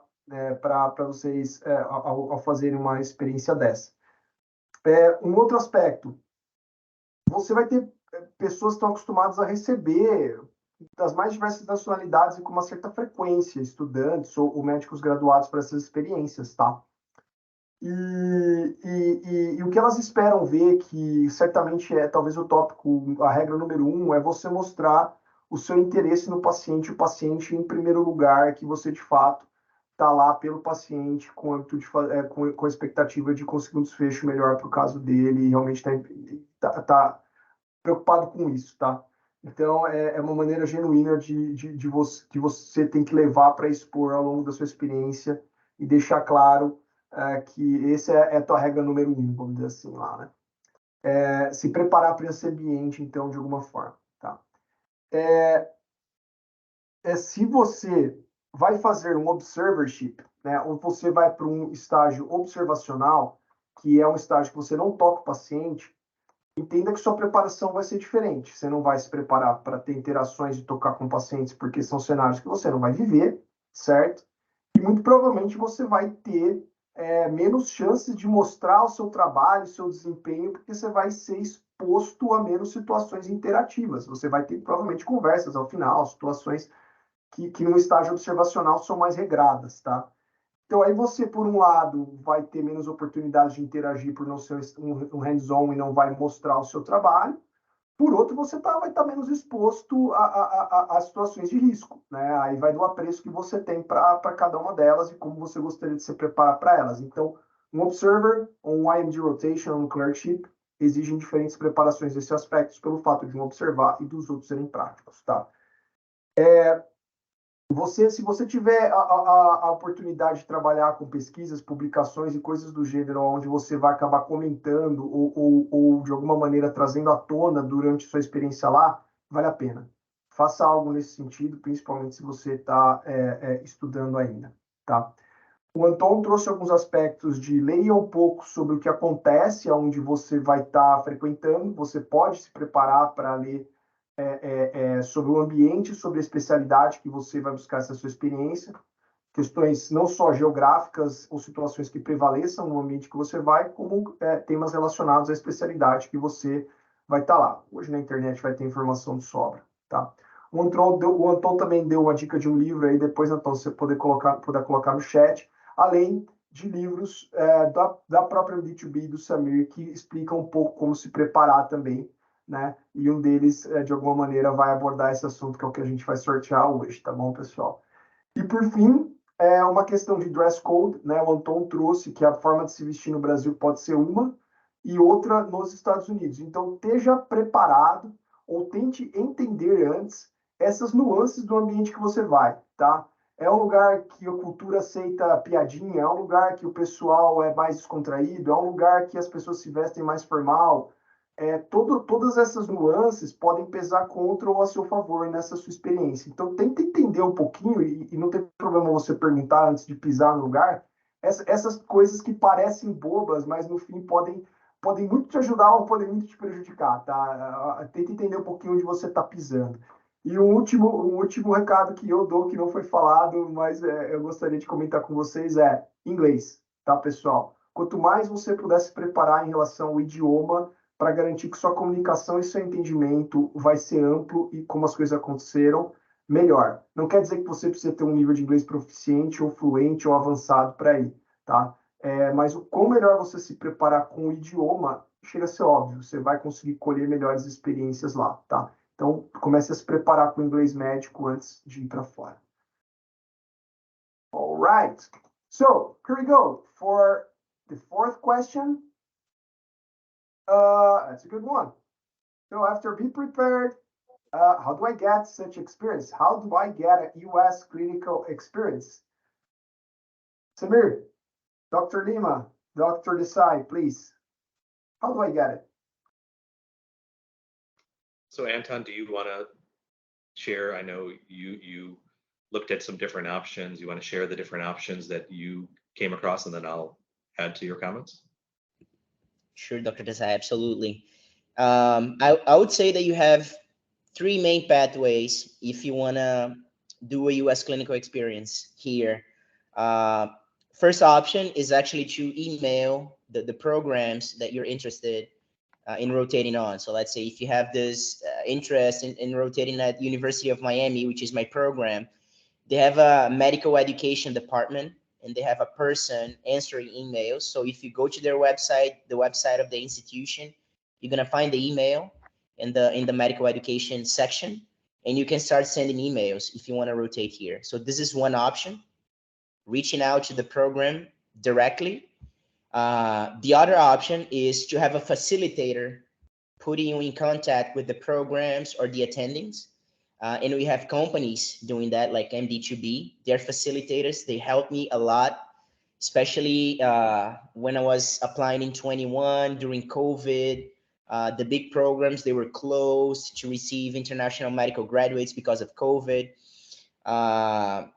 Speaker 1: Para vocês ao fazerem uma experiência dessa. Um outro aspecto, você vai ter pessoas que estão acostumadas a receber das mais diversas nacionalidades e com uma certa frequência, estudantes ou médicos graduados para essas experiências, tá? E o que elas esperam ver, que certamente talvez o tópico, a regra número 1, é você mostrar o seu interesse no paciente, o paciente em primeiro lugar, que você de fato está lá pelo paciente com a expectativa de conseguir um desfecho melhor para o caso dele e realmente tá preocupado com isso, tá? Então, é uma maneira genuína que você tem que levar para expor ao longo da sua experiência e deixar claro que essa é a tua regra número 1, vamos dizer assim, lá, né? Se preparar para esse ambiente, então, de alguma forma, tá? Se você vai fazer um observership, né, ou você vai para um estágio observacional, que é um estágio que você não toca o paciente, entenda que sua preparação vai ser diferente. Você não vai se preparar para ter interações e tocar com pacientes, porque são cenários que você não vai viver, certo? E muito provavelmente você vai ter menos chances de mostrar o seu trabalho, o seu desempenho, porque você vai ser exposto a menos situações interativas. Você vai ter provavelmente conversas ao final, situações que no estágio observacional são mais regradas, tá? Então, aí você, por um lado, vai ter menos oportunidade de interagir por não ser um hands-on e não vai mostrar o seu trabalho. Por outro, você vai estar menos exposto a situações de risco, né? Aí vai do apreço que você tem para cada uma delas e como você gostaria de se preparar para elas. Então, um observer, um IMD rotation, um clerkship, exigem diferentes preparações desses aspectos pelo fato de um observar e dos outros serem práticos, tá? Se você tiver a oportunidade de trabalhar com pesquisas, publicações e coisas do gênero, onde você vai acabar comentando ou de alguma maneira trazendo à tona durante sua experiência lá, vale a pena. Faça algo nesse sentido, principalmente se você está estudando ainda, tá? O Anton trouxe alguns aspectos de leia um pouco sobre o que acontece, onde você vai estar frequentando, você pode se preparar para ler sobre o ambiente, sobre a especialidade que você vai buscar essa sua experiência, questões não só geográficas ou situações que prevaleçam no ambiente que você vai, como temas relacionados à especialidade que você vai estar lá. Hoje na internet vai ter informação de sobra, tá? O Anton também deu uma dica de um livro aí, depois, Anton, você puder colocar no chat, além de livros da própria B2B do Samir, que explicam um pouco como se preparar também, né? E um deles, de alguma maneira, vai abordar esse assunto, que é o que a gente vai sortear hoje, tá bom, pessoal? E, por fim, é uma questão de dress code, né? O Anton trouxe que a forma de se vestir no Brasil pode ser uma e outra nos Estados Unidos. Então, esteja preparado ou tente entender antes essas nuances do ambiente que você vai, tá? É um lugar que a cultura aceita piadinha, é um lugar que o pessoal é mais descontraído, é um lugar que as pessoas se vestem mais formal. Todas essas nuances podem pesar contra ou a seu favor nessa sua experiência. Então, tenta entender um pouquinho, e não tem problema você perguntar antes de pisar no lugar, essas coisas que parecem bobas, mas no fim podem muito te ajudar ou podem muito te prejudicar, tá? Tenta entender um pouquinho onde você está pisando. E um último recado que eu dou, que não foi falado, mas eu gostaria de comentar com vocês, é inglês, tá, pessoal? Quanto mais você puder se preparar em relação ao idioma, para garantir que sua comunicação e seu entendimento vai ser amplo e como as coisas aconteceram, melhor. Não quer dizer que você precisa ter um nível de inglês proficiente ou fluente ou avançado para ir, tá? Mas o quão melhor você se preparar com o idioma, chega a ser óbvio, você vai conseguir colher melhores experiências lá, tá? Então, comece a se preparar com o inglês médico antes de ir para fora. All right. So, here we go. For the fourth question, that's a good one. So after be prepared, how do I get such experience? How do I get a US clinical experience? Samir, Dr. Lima, Dr. Desai, please. How do I get it?
Speaker 3: So Anton, do you want to share? I know you looked at some different options. You want to share the different options that you came across, and then I'll add to your comments.
Speaker 2: Sure, Dr. Desai, absolutely. I would say that you have three main pathways if you want to do a US clinical experience here. First option is actually to email the programs that you're interested in rotating on. So let's say if you have this interest in rotating at University of Miami, which is my program, they have a medical education department and they have a person answering emails. So if you go to their website, the website of the institution, you're gonna find the email in the medical education section, and you can start sending emails if you want to rotate here. So this is one option, reaching out to the program directly. The other option is to have a facilitator putting you in contact with the programs or the attendings. And we have companies doing that, like MD2B. They're facilitators. They helped me a lot, especially when I was applying in 21 during COVID. The big programs, they were closed to receive international medical graduates because of COVID.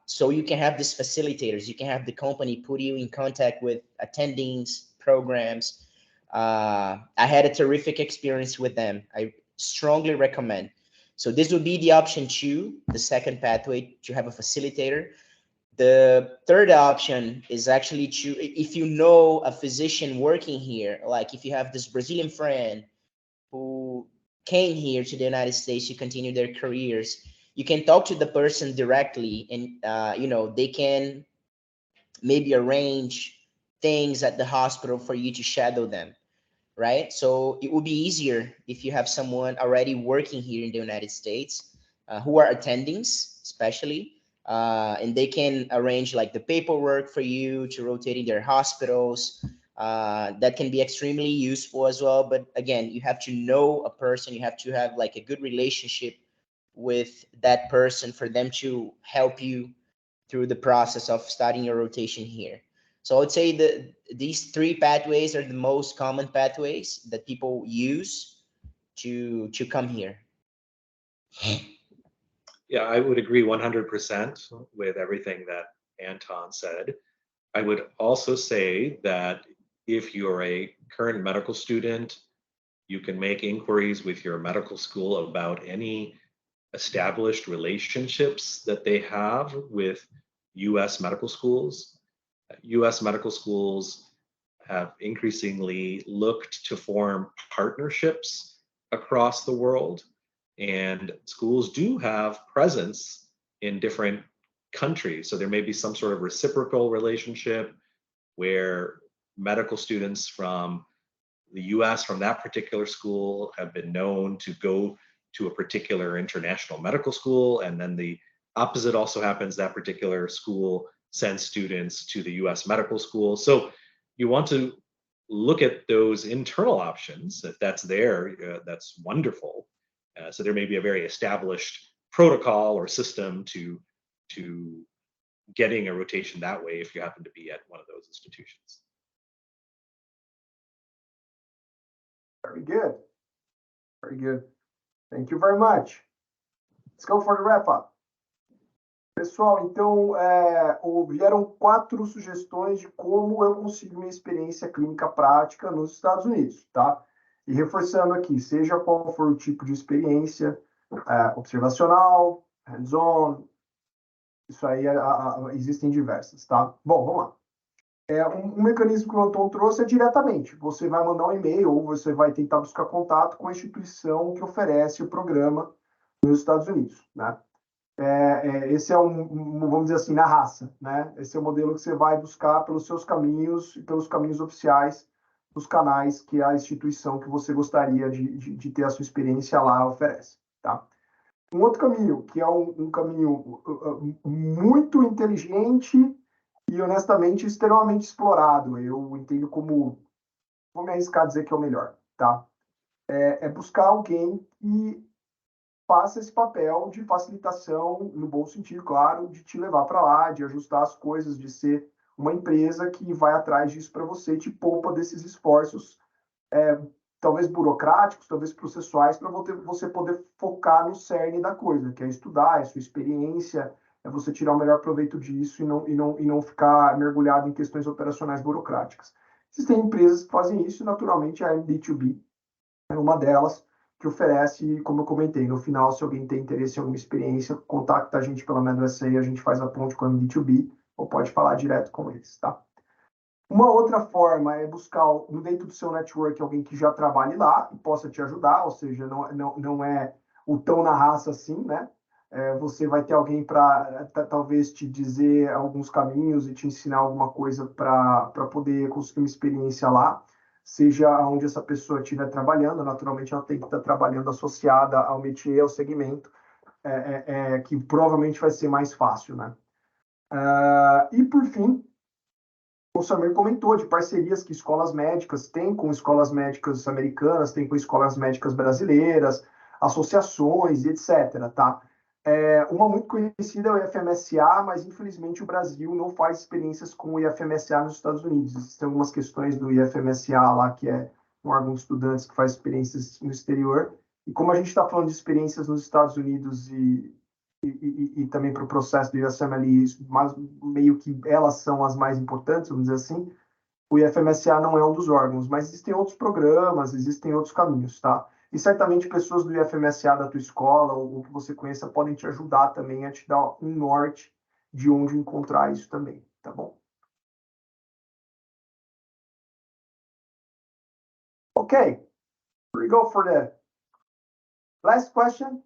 Speaker 2: So you can have these facilitators. You can have the company put you in contact with attendings, programs. I had a terrific experience with them. I strongly recommend. So this would be the option 2, the second pathway, to have a facilitator. The third option is actually to, if you know a physician working here, like if you have this Brazilian friend who came here to the United States to continue their careers, you can talk to the person directly, and they can maybe arrange things at the hospital for you to shadow them, right? So it would be easier if you have someone already working here in the United States who are attendings, especially, and they can arrange like the paperwork for you to rotate in their hospitals. That can be extremely useful as well. But again, you have to know a person. You have to have like a good relationship with that person for them to help you through the process of starting your rotation here. So I would say that these three pathways are the most common pathways that people use to come here.
Speaker 3: Yeah, I would agree 100% with everything that Anton said. I would also say that if you're a current medical student, you can make inquiries with your medical school about any established relationships that they have with US medical schools. US medical schools have increasingly looked to form partnerships across the world, and schools do have presence in different countries. So there may be some sort of reciprocal relationship where medical students from the US from that particular school have been known to go to a particular international medical school, and then the Opposite also happens, that particular school sends students to the US medical school. So you want to look at those internal options. If that's there, that's wonderful. So there may be a very established protocol or system to getting a rotation that way if you happen to be at one of those institutions.
Speaker 1: Very good. Very good. Thank you very much. Let's go for the wrap-up. Pessoal, então, vieram 4 sugestões de como eu consigo minha experiência clínica prática nos Estados Unidos, tá? E reforçando aqui, seja qual for o tipo de experiência, observacional, hands-on, isso aí existem diversas, tá? Bom, vamos lá. Um mecanismo que o Anton trouxe é diretamente. Você vai mandar um e-mail ou você vai tentar buscar contato com a instituição que oferece o programa nos Estados Unidos, né? Esse é vamos dizer assim, na raça, né? Esse é o modelo que você vai buscar pelos seus caminhos e pelos caminhos oficiais, os canais que a instituição que você gostaria de ter a sua experiência lá oferece, tá? Um outro caminho, que é um caminho muito inteligente e, honestamente, extremamente explorado. Eu entendo como, vou me arriscar a dizer que é o melhor, tá? É buscar alguém que faça esse papel de facilitação, no bom sentido, claro, de te levar para lá, de ajustar as coisas, de ser uma empresa que vai atrás disso para você e te poupa desses esforços, talvez burocráticos, talvez processuais, para você poder focar no cerne da coisa, que é estudar, é sua experiência, é você tirar o melhor proveito disso e não ficar mergulhado em questões operacionais burocráticas. Existem empresas que fazem isso, e naturalmente a MD2B é uma delas, que oferece, como eu comentei, no final, se alguém tem interesse em alguma experiência, contacta a gente pela MedUSA e a gente faz a ponte com a MD2B, ou pode falar direto com eles, tá? Uma outra forma é buscar dentro do seu network alguém que já trabalhe lá e possa te ajudar, ou seja, não é o tão na raça assim, né? Você vai ter alguém para talvez te dizer alguns caminhos e te ensinar alguma coisa para poder conseguir uma experiência lá, seja onde essa pessoa estiver trabalhando. Naturalmente, ela tem que estar trabalhando associada ao métier, ao segmento, que provavelmente vai ser mais fácil, né? E, por fim, o Samir comentou de parcerias que escolas médicas têm com escolas médicas americanas, têm com escolas médicas brasileiras, associações, etc., tá? Uma muito conhecida é o IFMSA, mas infelizmente o Brasil não faz experiências com o IFMSA nos Estados Unidos. Existem algumas questões do IFMSA lá, que é um órgão de estudantes que faz experiências no exterior. E como a gente está falando de experiências nos Estados Unidos e também para o processo do USMLE, mas meio que elas são as mais importantes, vamos dizer assim, o IFMSA não é um dos órgãos, mas existem outros programas, existem outros caminhos, tá? E certamente pessoas do IFMSA da tua escola ou que você conheça podem te ajudar também a te dar um norte de onde encontrar isso também, tá bom? Okay, here we go for the last question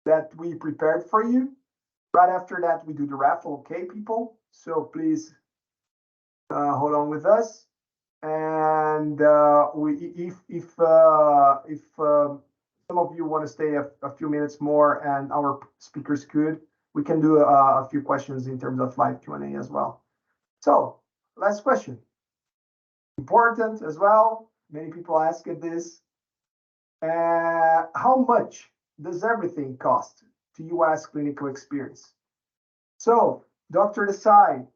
Speaker 1: that we prepared for you. Right after that, we do the raffle, okay, people? So please hold on with us. And if some of you want to stay a few minutes more and our speakers could, we can do a few questions in terms of live Q&A as well. So, last question. Important as well. Many people ask this. How much does everything cost to US clinical experience? So, Dr. Desai,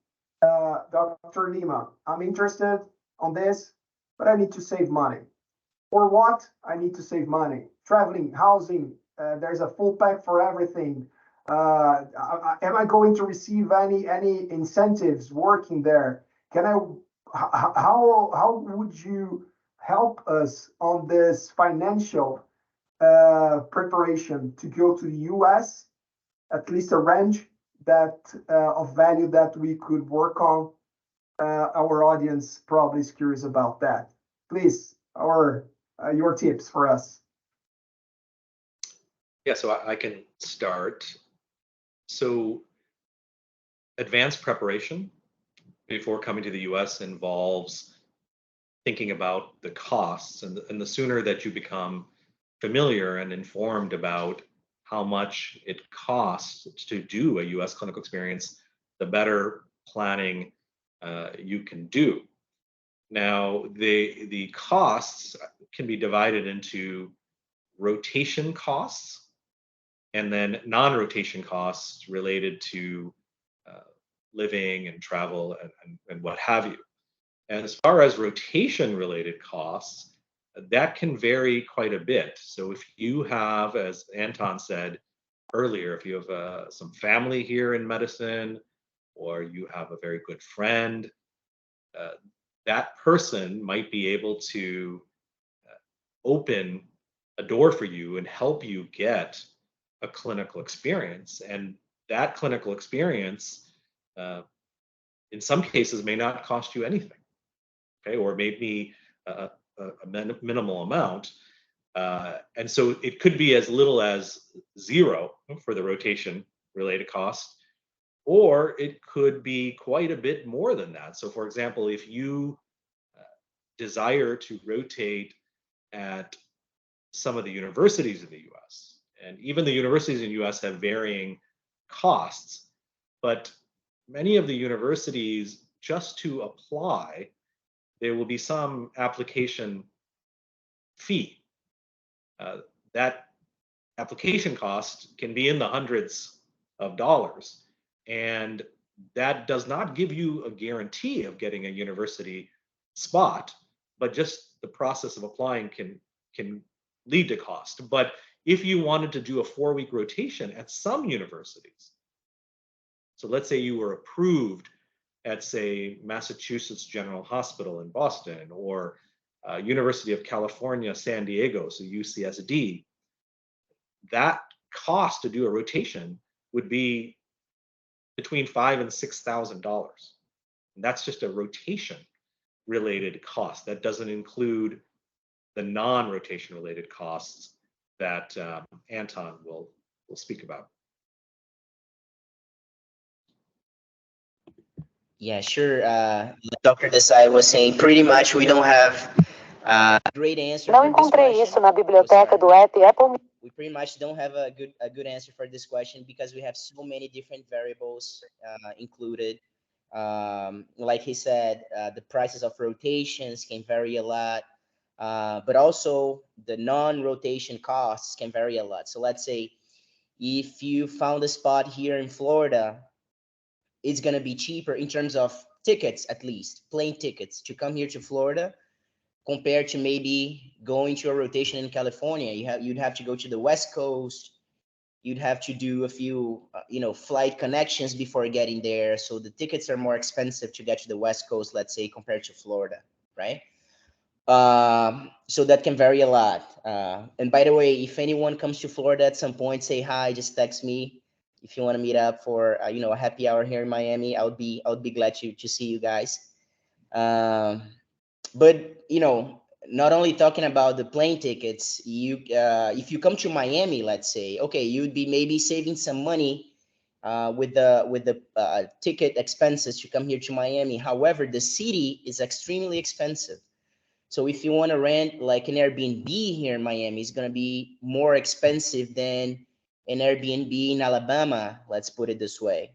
Speaker 1: Dr. Lima, I'm interested on this, but I need to save money. For what? I need to save money. Traveling, housing, there's a full pack for everything. Am I going to receive any incentives working there? How would you help us on this financial preparation to go to the US, at least a range that of value that we could work on? Our audience probably is curious about that. Please, your tips for us.
Speaker 3: Yeah, so I can start. So advanced preparation before coming to the US involves thinking about the costs, and the sooner that you become familiar and informed about how much it costs to do a US clinical experience, the better planning you can do. Now, the costs can be divided into rotation costs and then non-rotation costs related to living and travel and what have you. And as far as rotation related costs, that can vary quite a bit. So if you have, as Anton said earlier, if you have some family here in medicine, or you have a very good friend, that person might be able to open a door for you and help you get a clinical experience. And that clinical experience, in some cases, may not cost you anything, okay, or maybe a minimal amount. And so it could be as little as zero for the rotation related cost, or it could be quite a bit more than that. So for example, if you desire to rotate at some of the universities in the US, and even the universities in the US have varying costs, but many of the universities, just to apply, there will be some application fee. That application cost can be in the hundreds of dollars, and that does not give you a guarantee of getting a university spot, but just the process of applying can lead to cost. But if you wanted to do a 4-week rotation at some universities, so let's say you were approved at, say, Massachusetts General Hospital in Boston, or University of California, San Diego, so UCSD, that cost to do a rotation would be between $5,000 and $6,000. And that's just a rotation related cost. That doesn't include the non-rotation related costs that Anton will speak about.
Speaker 2: Yeah, sure. Like Dr. Desai was saying, pretty much we don't have a great answer.
Speaker 4: Não encontrei isso na biblioteca do app Apple.
Speaker 2: We pretty much don't have a good answer for this question because we have so many different variables included. Like he said, the prices of rotations can vary a lot, but also the non-rotation costs can vary a lot. So let's say if you found a spot here in Florida, it's going to be cheaper in terms of tickets, at least plane tickets to come here to Florida, compared to maybe going to a rotation in California. You'd have to go to the West Coast. You'd have to do a few, flight connections before getting there. So the tickets are more expensive to get to the West Coast, let's say, compared to Florida, right? So that can vary a lot. And by the way, if anyone comes to Florida at some point, say hi, just text me. If you want to meet up for, a happy hour here in Miami, I would be glad to see you guys. But not only talking about the plane tickets, if you come to Miami, let's say, okay, you'd be maybe saving some money with the ticket expenses to come here to Miami. However, the city is extremely expensive. So if you want to rent like an Airbnb here in Miami, it's going to be more expensive than an Airbnb in Alabama, let's put it this way,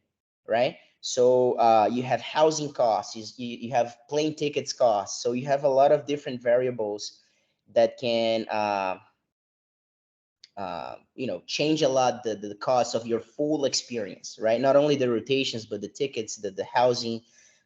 Speaker 2: right? So you have housing costs, you have plane tickets costs. So you have a lot of different variables that can, change a lot the cost of your full experience, right? Not only the rotations, but the tickets, the housing,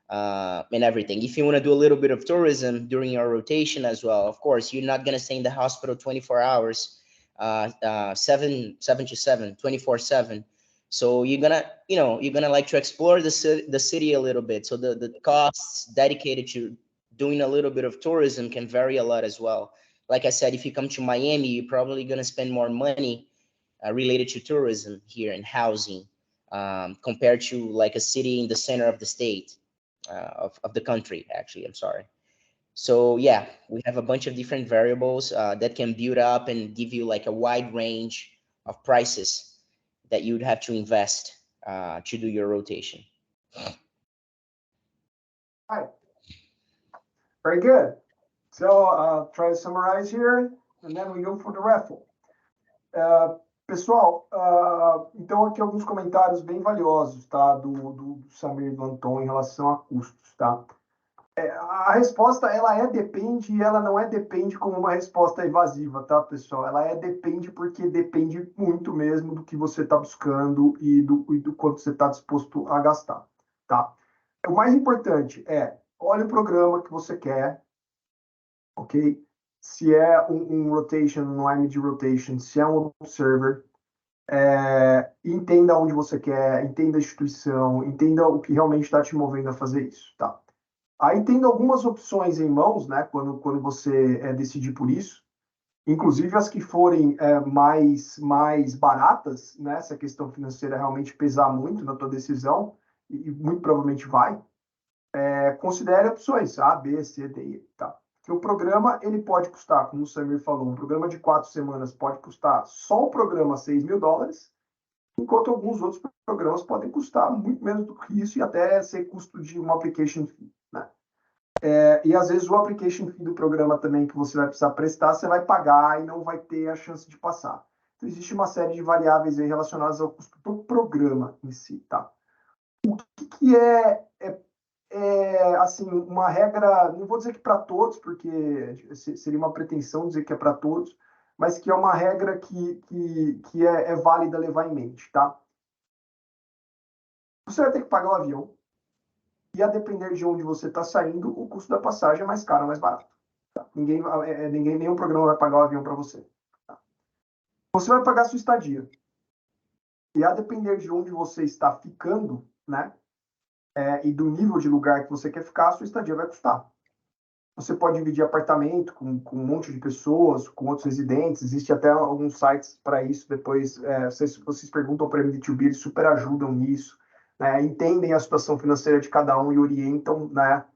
Speaker 2: and everything. If you want to do a little bit of tourism during your rotation as well, of course, you're not going to stay in the hospital 24 hours, 7 to 7, 24/7. So you're gonna like to explore the city a little bit. So the costs dedicated to doing a little bit of tourism can vary a lot as well. Like I said, if you come to Miami, you're probably gonna spend more money related to tourism here and housing compared to like a city in the center of the state, of the country, actually, I'm sorry. So yeah, we have a bunch of different variables that can build up and give you like a wide range of prices that you'd have to invest to do your rotation.
Speaker 1: Hi. Very good. So try to summarize here, and then we go for the raffle. Pessoal, então aqui alguns comentários bem valiosos, tá? Do Samir e do Anton em relação a custos, tá? A resposta, ela depende e ela não depende como uma resposta evasiva, tá, pessoal? Ela depende porque depende muito mesmo do que você está buscando e do quanto você está disposto a gastar, tá? O mais importante olha o programa que você quer, ok? Se é um rotation, um IMD rotation, se é um observer, entenda onde você quer, entenda a instituição, entenda o que realmente está te movendo a fazer isso, tá? Aí tem algumas opções em mãos, né, quando você decidir por isso, inclusive as que forem mais baratas, né, se a questão financeira realmente pesar muito na tua decisão, e muito provavelmente vai, considere opções A, B, C, D, E, tá? Porque o programa, ele pode custar, como o Samir falou, um programa de 4 semanas pode custar só o programa $6.000, enquanto alguns outros programas podem custar muito menos do que isso e até ser custo de uma application fee, né? E às vezes o application fee do programa também que você vai precisar prestar, você vai pagar e não vai ter a chance de passar. Então, existe uma série de variáveis aí relacionadas ao custo do programa em si, tá? O que assim, uma regra, não vou dizer que para todos, porque seria uma pretensão dizer que é para todos, mas que é uma regra que é válida levar em mente, tá? Você vai ter que pagar o avião, e a depender de onde você está saindo, o custo da passagem é mais caro ou mais barato. Tá? Nenhum programa vai pagar o avião para você. Tá? Você vai pagar a sua estadia. E a depender de onde você está ficando, né? E do nível de lugar que você quer ficar, a sua estadia vai custar. Você pode dividir apartamento com um monte de pessoas, com outros residentes. Existe até alguns sites para isso. Depois, vocês perguntam para a MD2B, eles super ajudam nisso. Né? Entendem a situação financeira de cada um e orientam, né?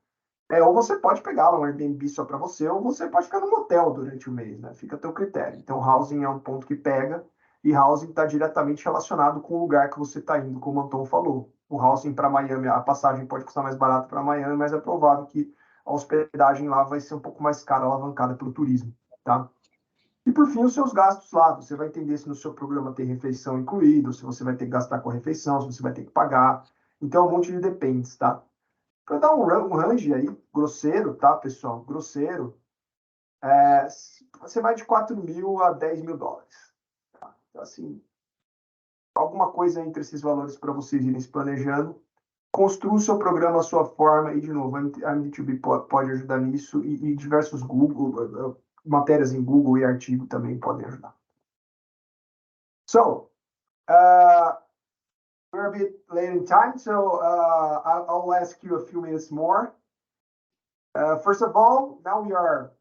Speaker 1: Ou você pode pegar um Airbnb só para você, ou você pode ficar no motel durante o mês, né? Fica a teu critério. Então, housing é um ponto que pega, e housing está diretamente relacionado com o lugar que você está indo, como o Anton falou. O housing para Miami, a passagem pode custar mais barato para Miami, mas é provável que a hospedagem lá vai ser um pouco mais cara, alavancada pelo turismo, tá? E por fim, os seus gastos lá. Você vai entender se no seu programa tem refeição incluído, se você vai ter que gastar com a refeição, se você vai ter que pagar. Então, um monte de dependes, tá? Para dar um range aí, grosseiro, tá, pessoal? Grosseiro, você vai de 4 mil a 10 mil dólares. Tá? Então, assim, alguma coisa entre esses valores para vocês irem se planejando. Construa o seu programa à sua forma, e, de novo, a MD2B pode ajudar nisso, e diversos matérias em Google e artigo também podem ajudar. So, we're a bit late in time, so I'll ask you a few minutes more. First of all, now we are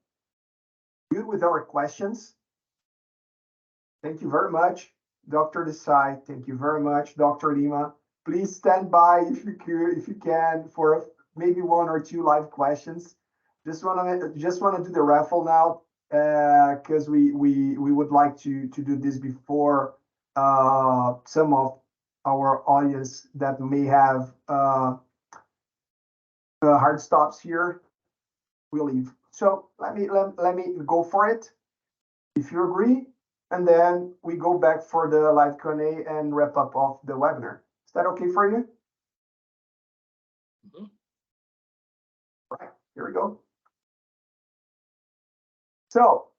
Speaker 1: good with our questions. Thank you very much, Dr. Desai. Thank you very much, Dr. Lima. Please stand by if you can for maybe one or two live questions. Just wanna do the raffle now because we would like to do this before some of our audience that may have hard stops here will leave. So let me go for it, if you agree, and then we go back for the live Q&A and wrap up of the webinar. Is that okay for you?
Speaker 3: Mm-hmm.
Speaker 1: Right, here we go. So,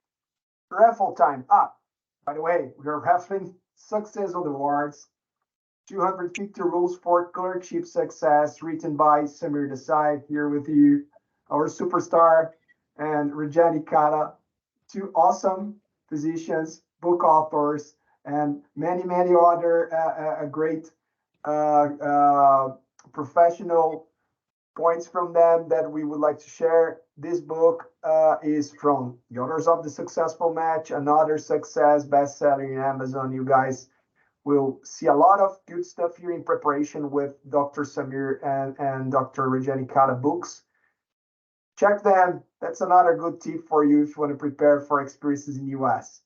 Speaker 1: raffle time. By the way, we are raffling Success on the Awards, 250 Rules for Clerkship Success, written by Samir Desai, here with you, our superstar, and Rajani Kata, two awesome physicians, book authors, and many other great professional points from them that we would like to share. This book is from The Owners of the Successful Match, another success bestseller in Amazon. You guys will see a lot of good stuff here in preparation with Dr. Samir and Dr. Rajani Kata books. Check them. That's another good tip for you if you want to prepare for experiences in the US.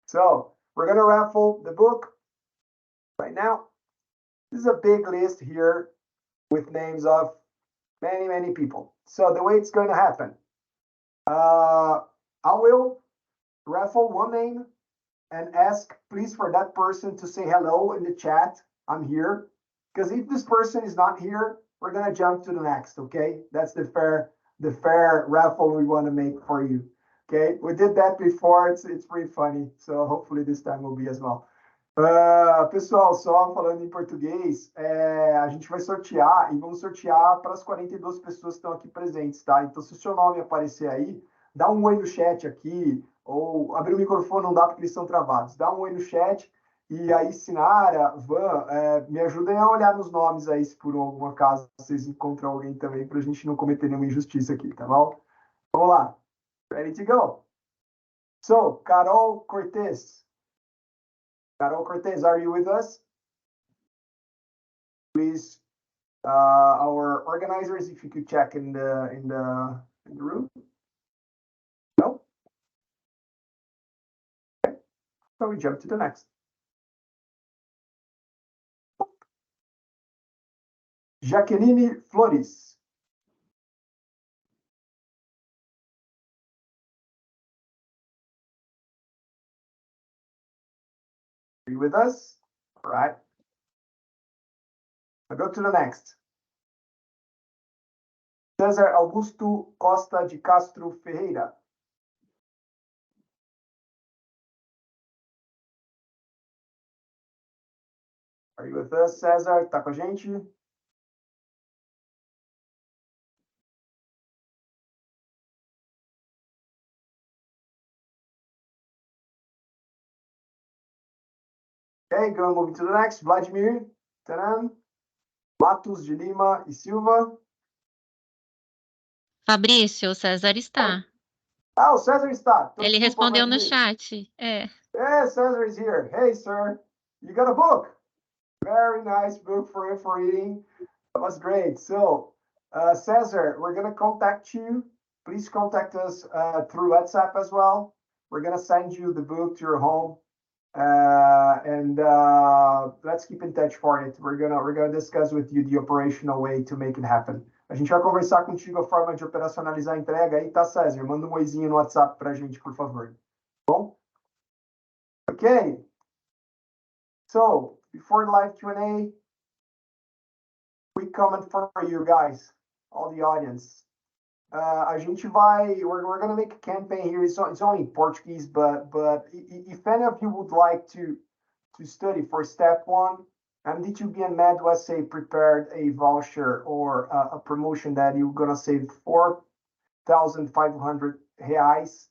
Speaker 1: So we're going to raffle the book right now. This is a big list here with names of many people. So the way it's going to happen, I will raffle one name and ask, please, for that person to say hello in the chat. I'm here. Because if this person is not here, we're going to jump to the next, okay? That's the fair raffle we want to make for you, okay? We did that before. It's pretty funny. So hopefully this time will be as well. Pessoal, só falando em português, a gente vai sortear e vamos sortear para as 42 pessoas que estão aqui presentes, tá? Então, se o seu nome aparecer aí, dá um oi no chat aqui, ou abrir o microfone não dá porque eles estão travados. Dá um oi no chat e aí, Sinara, Van, me ajudem a olhar nos nomes aí, se por algum acaso vocês encontram alguém também, para a gente não cometer nenhuma injustiça aqui, tá bom? Vamos lá. Ready to go? So, Carol Cortez. Carol Cortez, are you with us? Please, our organizers, if you could check in the room. No? Okay. So we jump to the next. Jaqueline Flores. Are you with us? All right. I'll go to the next. César Augusto Costa de Castro Ferreira. Are you with us, César? Tá com a gente? Okay, go moving to the next. Vladimir Taran, Matos de Lima e Silva.
Speaker 5: Fabrício, o César está.
Speaker 1: Ah, o César está. Então,
Speaker 5: Ele
Speaker 1: desculpa,
Speaker 5: respondeu no
Speaker 1: Vladimir.
Speaker 5: chat. É.
Speaker 1: Yeah, Cesar is here. Hey, sir, you got a book. Very nice book for you for reading. That was great. So, Cesar, we're going to contact you. Please contact us through WhatsApp as well. We're going to send you the book to your home. And let's keep in touch for it. We're gonna discuss with you the operational way to make it happen. A gente vai conversar contigo a forma de operacionalizar a entrega aí, tá, César? Manda um oizinho no WhatsApp pra gente, por favor. Bom? Okay. So, before the live Q&A, quick comment for you guys, all the audience. A gente vai, we're going to make a campaign here. It's only in Portuguese, but if any of you would like to study for step 1, MD2B and MedUSA prepared a voucher or a promotion that you're going to save 4,500 reais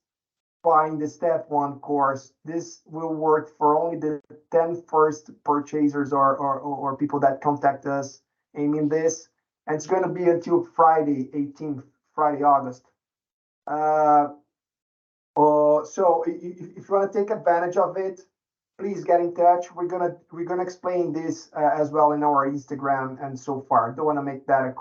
Speaker 1: buying the step 1 course. This will work for only the 10 first purchasers or people that contact us aiming this. And it's going to be until Friday, 18th. Friday, August. So if you want to take advantage of it, please get in touch. We're gonna explain this as well in our Instagram and so far. Don't want to make that a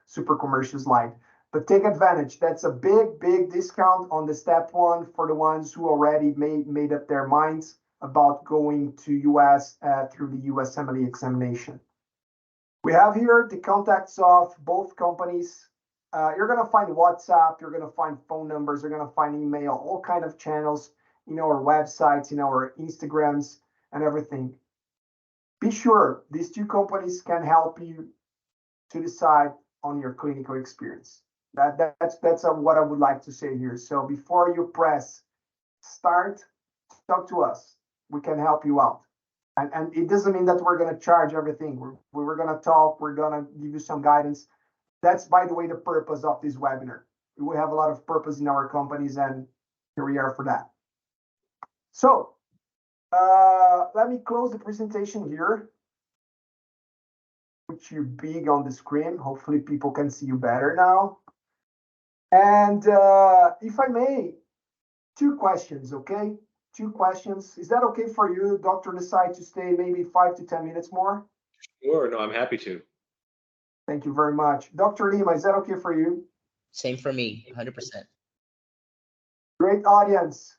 Speaker 1: super commercial slide, but take advantage. That's a big discount on the step 1 for the ones who already made up their minds about going to US through the USMLE examination. We have here the contacts of both companies. You're going to find WhatsApp, you're going to find phone numbers, you're going to find email, all kind of channels in our websites, in our Instagrams, and everything. Be sure these two companies can help you to decide on your clinical experience. That's what I would like to say here. So before you press start, talk to us. We can help you out. And it doesn't mean that we're going to charge everything. We're going to talk, we're going to give you some guidance. That's, by the way, the purpose of this webinar. We have a lot of purpose in our companies, and here we are for that. So let me close the presentation here. Put you big on the screen. Hopefully people can see you better now. And if I may, 2 questions, okay? 2 questions. Is that okay for you, Dr. Desai, to stay maybe 5 to 10 minutes more?
Speaker 3: Sure, no, I'm happy to.
Speaker 1: Thank you very much. Dr. Lima, is that okay for you?
Speaker 2: Same for me, 100%.
Speaker 1: Great audience.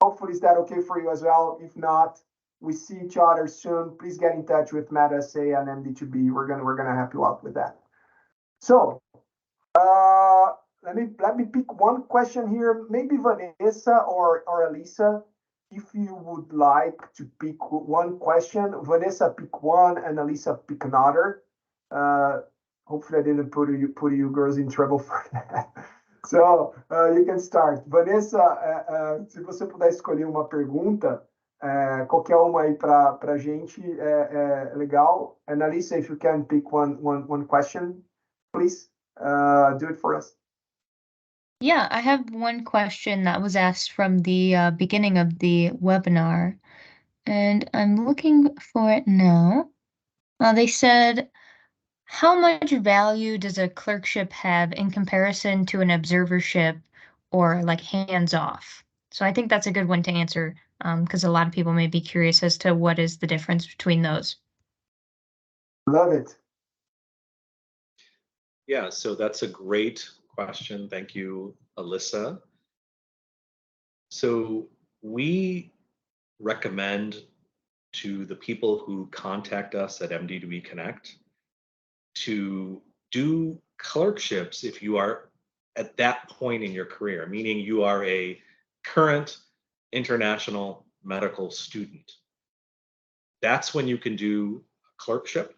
Speaker 1: Hopefully, is that okay for you as well? If not, we see each other soon. Please get in touch with MedUSA and MD2B. We're gonna help you out with that. So let me pick one question here. Maybe Vanessa or Elisa, if you would like to pick one question, Vanessa pick one and Alisa pick another. Hopefully I didn't put you girls in trouble for that. So you can start. Vanessa, se você puder escolher uma pergunta, qualquer uma aí para a gente é legal. And Alisa, if you can pick one question, please do it for us.
Speaker 6: Yeah, I have one question that was asked from the beginning of the webinar, and I'm looking for it now. They said, how much value does a clerkship have in comparison to an observership or like hands-off? So I think that's a good one to answer because a lot of people may be curious as to what is the difference between those.
Speaker 1: Love it.
Speaker 3: Yeah, so that's a great question. Thank you, Alyssa. So we recommend to the people who contact us at MD2E Connect to do clerkships if you are at that point in your career, meaning you are a current international medical student. That's when you can do a clerkship.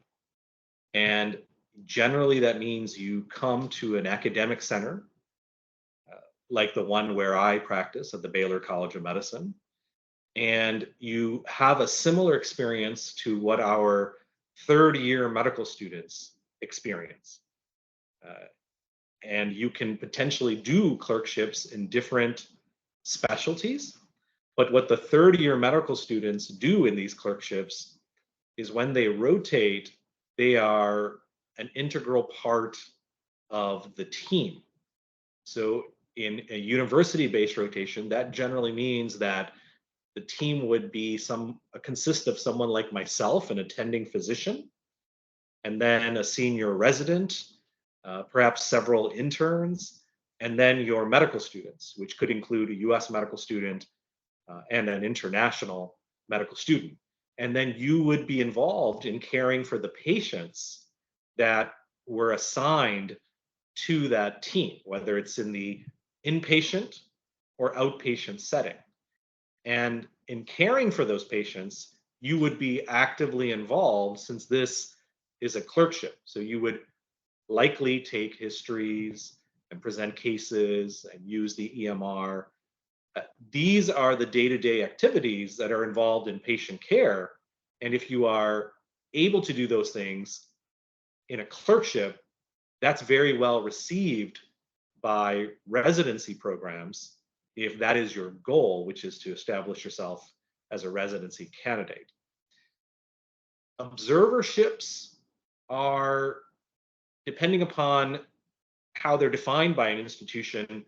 Speaker 3: And generally that means you come to an academic center, like the one where I practice at the Baylor College of Medicine, and you have a similar experience to what our third-year medical students experience. And you can potentially do clerkships in different specialties, but what the third-year medical students do in these clerkships is when they rotate, they are an integral part of the team. So in a university-based rotation, that generally means that the team would be consist of someone like myself, an attending physician, and then a senior resident, perhaps several interns, and then your medical students, which could include a US medical student and an international medical student. And then you would be involved in caring for the patients that were assigned to that team, whether it's in the inpatient or outpatient setting. And in caring for those patients, you would be actively involved since this is a clerkship. So you would likely take histories and present cases and use the EMR. These are the day-to-day activities that are involved in patient care. And if you are able to do those things in a clerkship, that's very well received by residency programs if that is your goal, which is to establish yourself as a residency candidate. Observerships are, depending upon how they're defined by an institution,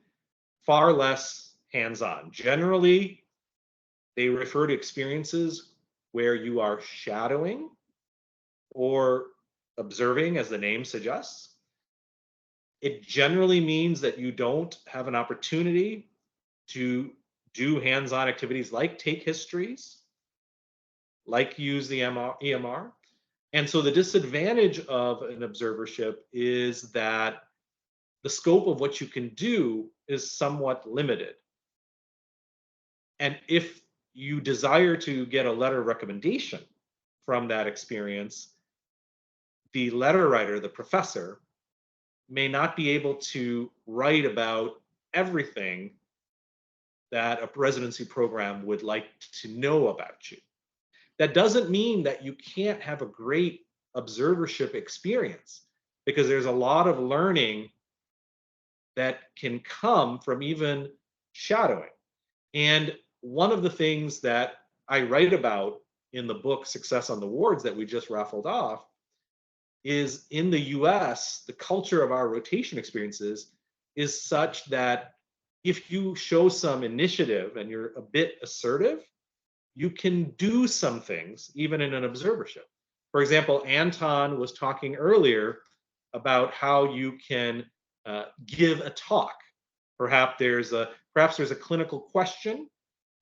Speaker 3: far less hands-on. Generally, they refer to experiences where you are shadowing or observing, as the name suggests. It generally means that you don't have an opportunity to do hands-on activities like take histories, like use the EMR. And so the disadvantage of an observership is that the scope of what you can do is somewhat limited. And if you desire to get a letter of recommendation from that experience, the letter writer, the professor, may not be able to write about everything that a residency program would like to know about you. That doesn't mean that you can't have a great observership experience, because there's a lot of learning that can come from even shadowing. And one of the things that I write about in the book Success on the Wards that we just raffled off is, in the US, the culture of our rotation experiences is such that if you show some initiative and you're a bit assertive, you can do some things even in an observership. For example, Anton was talking earlier about how you can give a talk. Perhaps there's a clinical question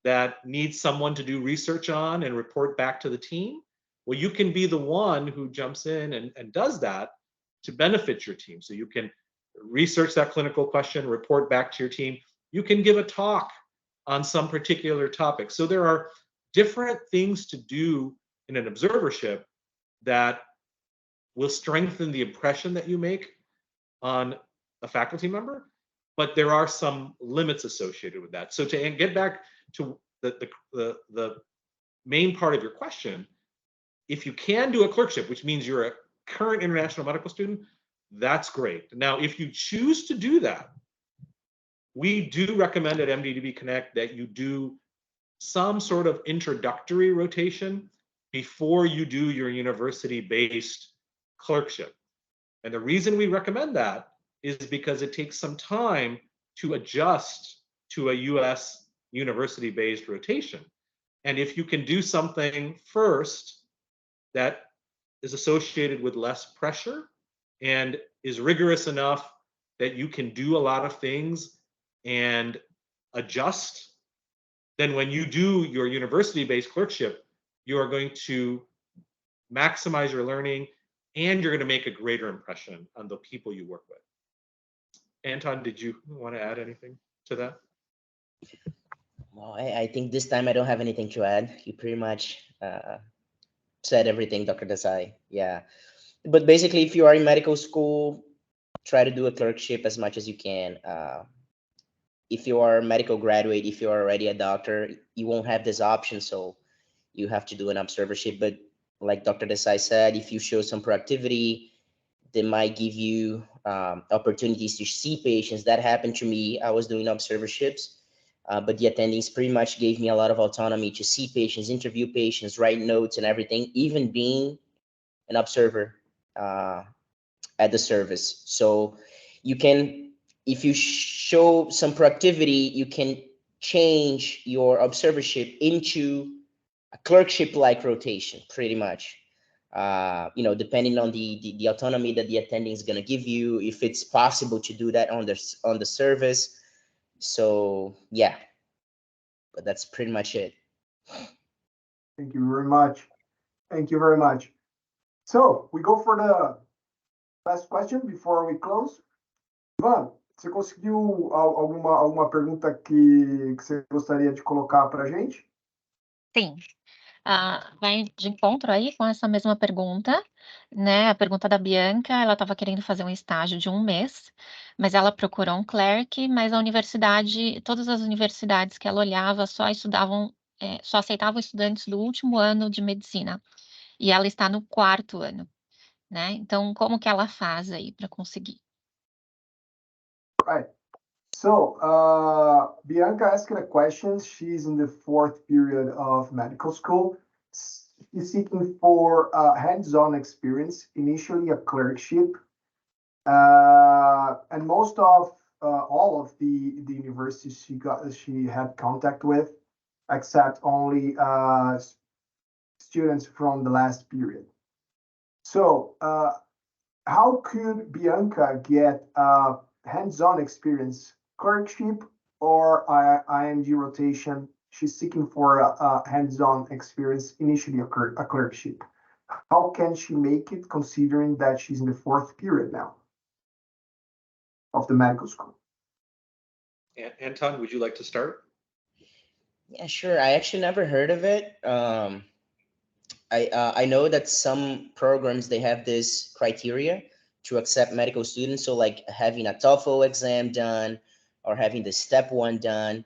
Speaker 3: that needs someone to do research on and report back to the team. Well, you can be the one who jumps in and does that to benefit your team. So you can research that clinical question, report back to your team. You can give a talk on some particular topic. So there are different things to do in an observership that will strengthen the impression that you make on a faculty member, but there are some limits associated with that. So to get back to the main part of your question, if you can do a clerkship, which means you're a current international medical student, that's great. Now, if you choose to do that, we do recommend at MDDB Connect that you do some sort of introductory rotation before you do your university-based clerkship. And the reason we recommend that is because it takes some time to adjust to a US university-based rotation. And if you can do something first that is associated with less pressure and is rigorous enough that you can do a lot of things and adjust, then when you do your university-based clerkship, you are going to maximize your learning and you're going to make a greater impression on the people you work with. Anton, did you want to add anything to that?
Speaker 2: Well, I think this time I don't have anything to add. You pretty much said everything, Dr. Desai. Yeah. But basically, if you are in medical school, try to do a clerkship as much as you can. If you are a medical graduate, if you are already a doctor, you won't have this option. So you have to do an observership. But like Dr. Desai said, if you show some proactivity, they might give you opportunities to see patients. That happened to me. I was doing observerships, but the attendings pretty much gave me a lot of autonomy to see patients, interview patients, write notes and everything, even being an observer at the service. So you can, if you show some proactivity, you can change your observership into a clerkship-like rotation, pretty much. Depending on the autonomy that the attending is going to give you, if it's possible to do that on the service. So yeah, but that's pretty much it.
Speaker 1: Thank you very much. Thank you very much. So we go for the last question before we close. Ivan, você conseguiu alguma pergunta que você gostaria de colocar para a gente?
Speaker 5: Sim. Vai de encontro aí com essa mesma pergunta, né? A pergunta da Bianca, ela estava querendo fazer um estágio de 1 mês, mas ela procurou um clerk, mas a universidade, todas as universidades que ela olhava só aceitavam estudantes do último ano de medicina. E ela está no 4º ano, né? Então, como que ela faz aí para conseguir?
Speaker 1: Right. So Bianca asked a question. She's in the 4th period of medical school. She's seeking for hands-on experience, initially a clerkship, and most of all of the universities she had contact with, except only students from the last period. So how could Bianca get hands-on experience, clerkship or IMG rotation? She's seeking for a hands-on experience, initially a clerkship. How can she make it, considering that she's in the 4th period now of the medical school?
Speaker 3: Anton, would you like to start?
Speaker 2: Yeah, sure. I actually never heard of it. I know that some programs, they have this criteria to accept medical students. So like having a TOEFL exam done or having the step 1 done,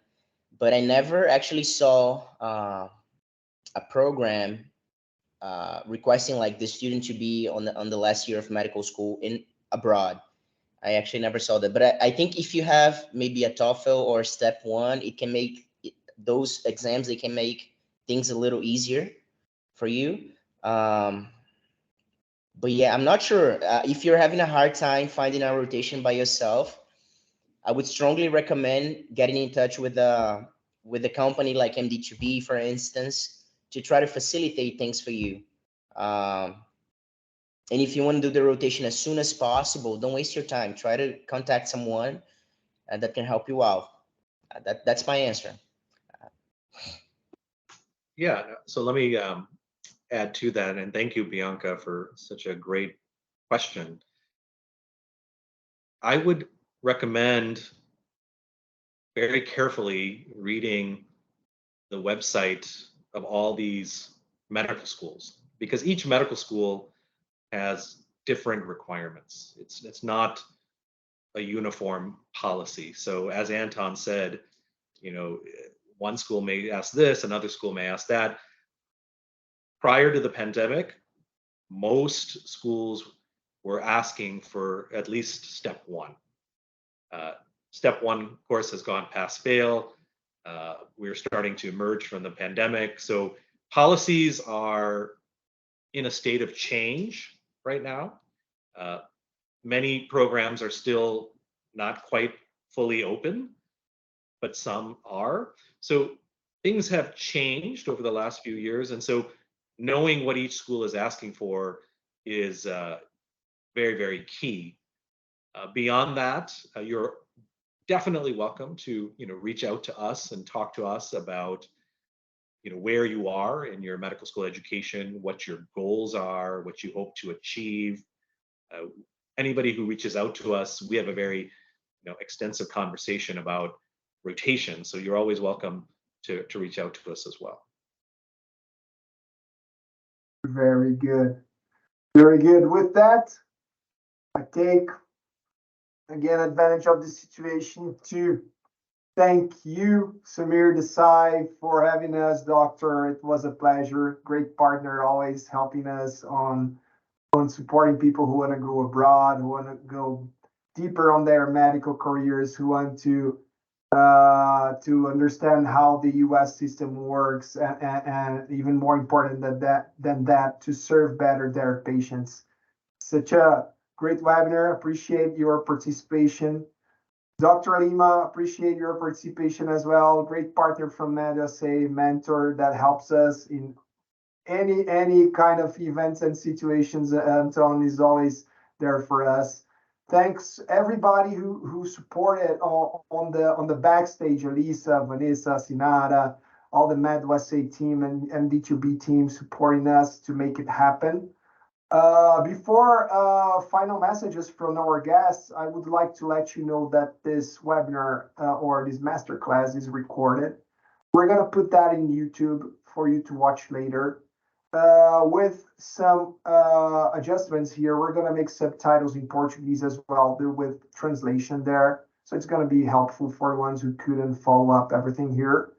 Speaker 2: but I never actually saw a program requesting like the student to be on the last year of medical school abroad. I actually never saw that, but I think if you have maybe a TOEFL or step 1, it can make those exams, they can make things a little easier for you. But yeah, I'm not sure. If you're having a hard time finding a rotation by yourself, I would strongly recommend getting in touch with a company like MD2B, for instance, to try to facilitate things for you. And if you want to do the rotation as soon as possible, don't waste your time. Try to contact someone that can help you out. That's my answer.
Speaker 3: Yeah, so let me add to that, and thank you, Bianca, for such a great question. I would recommend very carefully reading the website of all these medical schools, because each medical school has different requirements. It's not a uniform policy. So as Anton said, one school may ask this, another school may ask that. Prior to the pandemic, most schools were asking for at least step one. Step one, of course, has gone past fail. We're starting to emerge from the pandemic. So policies are in a state of change right now. Many programs are still not quite fully open, but some are. So things have changed over the last few years. And so knowing what each school is asking for is very, very key. Beyond that, you're definitely welcome to reach out to us and talk to us about where you are in your medical school education, what your goals are, what you hope to achieve. Anybody who reaches out to us, we have a very extensive conversation about rotation. So you're always welcome to reach out to us as well.
Speaker 1: Very good. Very good. With that, I take again advantage of the situation to thank you, Samir Desai, for having us, doctor. It was a pleasure. Great partner, always helping us on supporting people who want to go abroad, who want to go deeper on their medical careers, who want to understand how the U.S. system works, and even more important than that, to serve better their patients. Such a great webinar. Appreciate your participation. Dr. Lima, appreciate your participation as well. Great partner from MedUSA, mentor that helps us in any kind of events and situations. Anton is always there for us. Thanks everybody who supported on the backstage. Elisa, Vanessa, Sinara, all the MedUSA team and D2B team supporting us to make it happen. Before final messages from our guests, I would like to let you know that this webinar or this masterclass is recorded. We're going to put that in YouTube for you to watch later. With some adjustments here, we're going to make subtitles in Portuguese as well, with translation there. So it's going to be helpful for the ones who couldn't follow up everything here.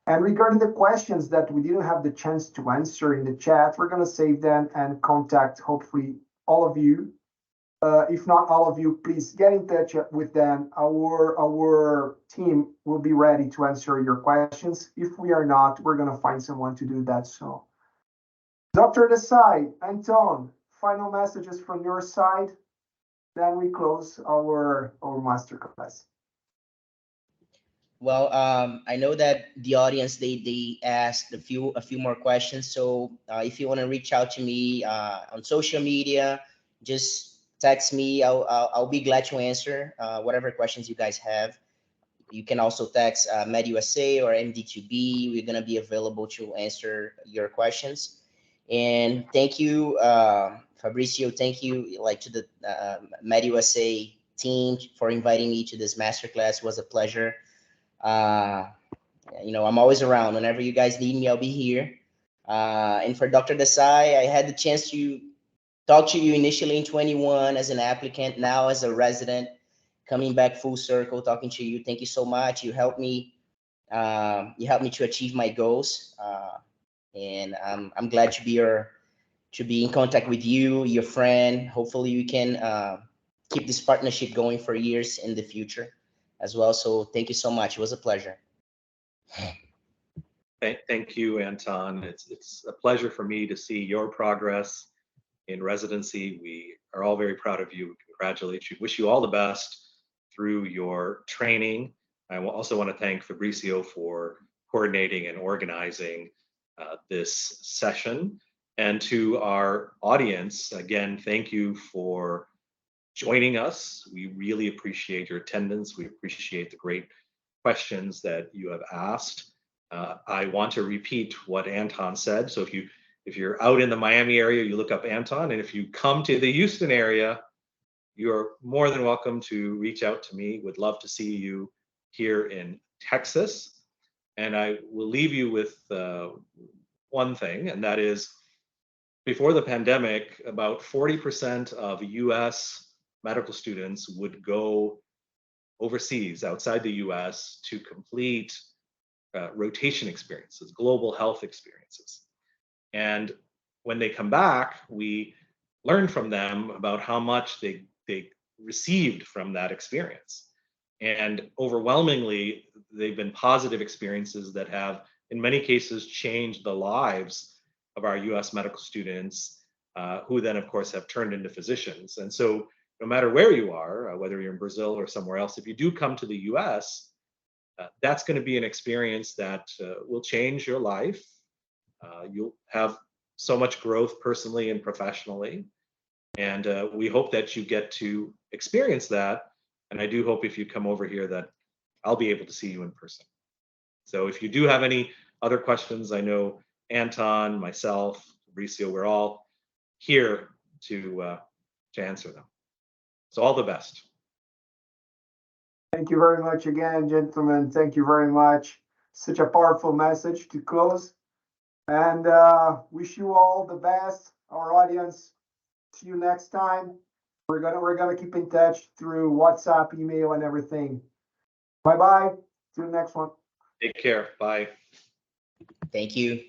Speaker 1: And regarding the questions that we didn't have the chance to answer in the chat, we're going to save them and contact, hopefully, all of you. If not all of you, please get in touch with them. Our team will be ready to answer your questions. If we are not, we're going to find someone to do that. So, Dr. Desai, Anton, final messages from your side. Then we close our masterclass.
Speaker 2: Well, I know that the audience, they asked a few more questions. So if you want to reach out to me on social media, just text me. I'll be glad to answer whatever questions you guys have. You can also text MedUSA or MD2B. We're gonna be available to answer your questions. And thank you, Fabricio. Thank you, to the MedUSA team for inviting me to this masterclass. It was a pleasure. I'm always around. Whenever you guys need me, I'll be here. And for Dr. Desai, I had the chance to talk to you initially in 21 as an applicant, now as a resident, coming back full circle, talking to you. Thank you so much. You helped me. You helped me to achieve my goals. And I'm glad to be in contact with you, your friend. Hopefully, we can keep this partnership going for years in the future as well. So thank you so much. It was a pleasure.
Speaker 3: Thank you, Anton. It's a pleasure for me to see your progress in residency. We are all very proud of you. Congratulate you. Wish you all the best through your training. I also want to thank Fabricio for coordinating and organizing this session. And to our audience, again, thank you for joining us. We really appreciate your attendance. We appreciate the great questions that you have asked. I want to repeat what Anton said. So if you're out in the Miami area, you look up Anton, and if you come to the Houston area, you're more than welcome to reach out to me. Would love to see you here in Texas. And I will leave you with one thing, and that is, before the pandemic, about 40% of US medical students would go overseas, outside the US, to complete rotation experiences, global health experiences. And when they come back, we learn from them about how much they received from that experience. And overwhelmingly, they've been positive experiences that have, in many cases, changed the lives of our US medical students, who then, of course, have turned into physicians. And so no matter where you are, whether you're in Brazil or somewhere else, if you do come to the US, that's going to be an experience that will change your life. You'll have so much growth personally and professionally. And we hope that you get to experience that. And I do hope if you come over here that I'll be able to see you in person. So if you do have any other questions, I know Anton, myself, Fabricio, we're all here to answer them. So all the best.
Speaker 1: Thank you very much again, gentlemen. Thank you very much. Such a powerful message to close. And wish you all the best, our audience. See you next time. We're gonna keep in touch through WhatsApp, email, and everything. Bye bye. See you next one.
Speaker 3: Take care. Bye.
Speaker 2: Thank you.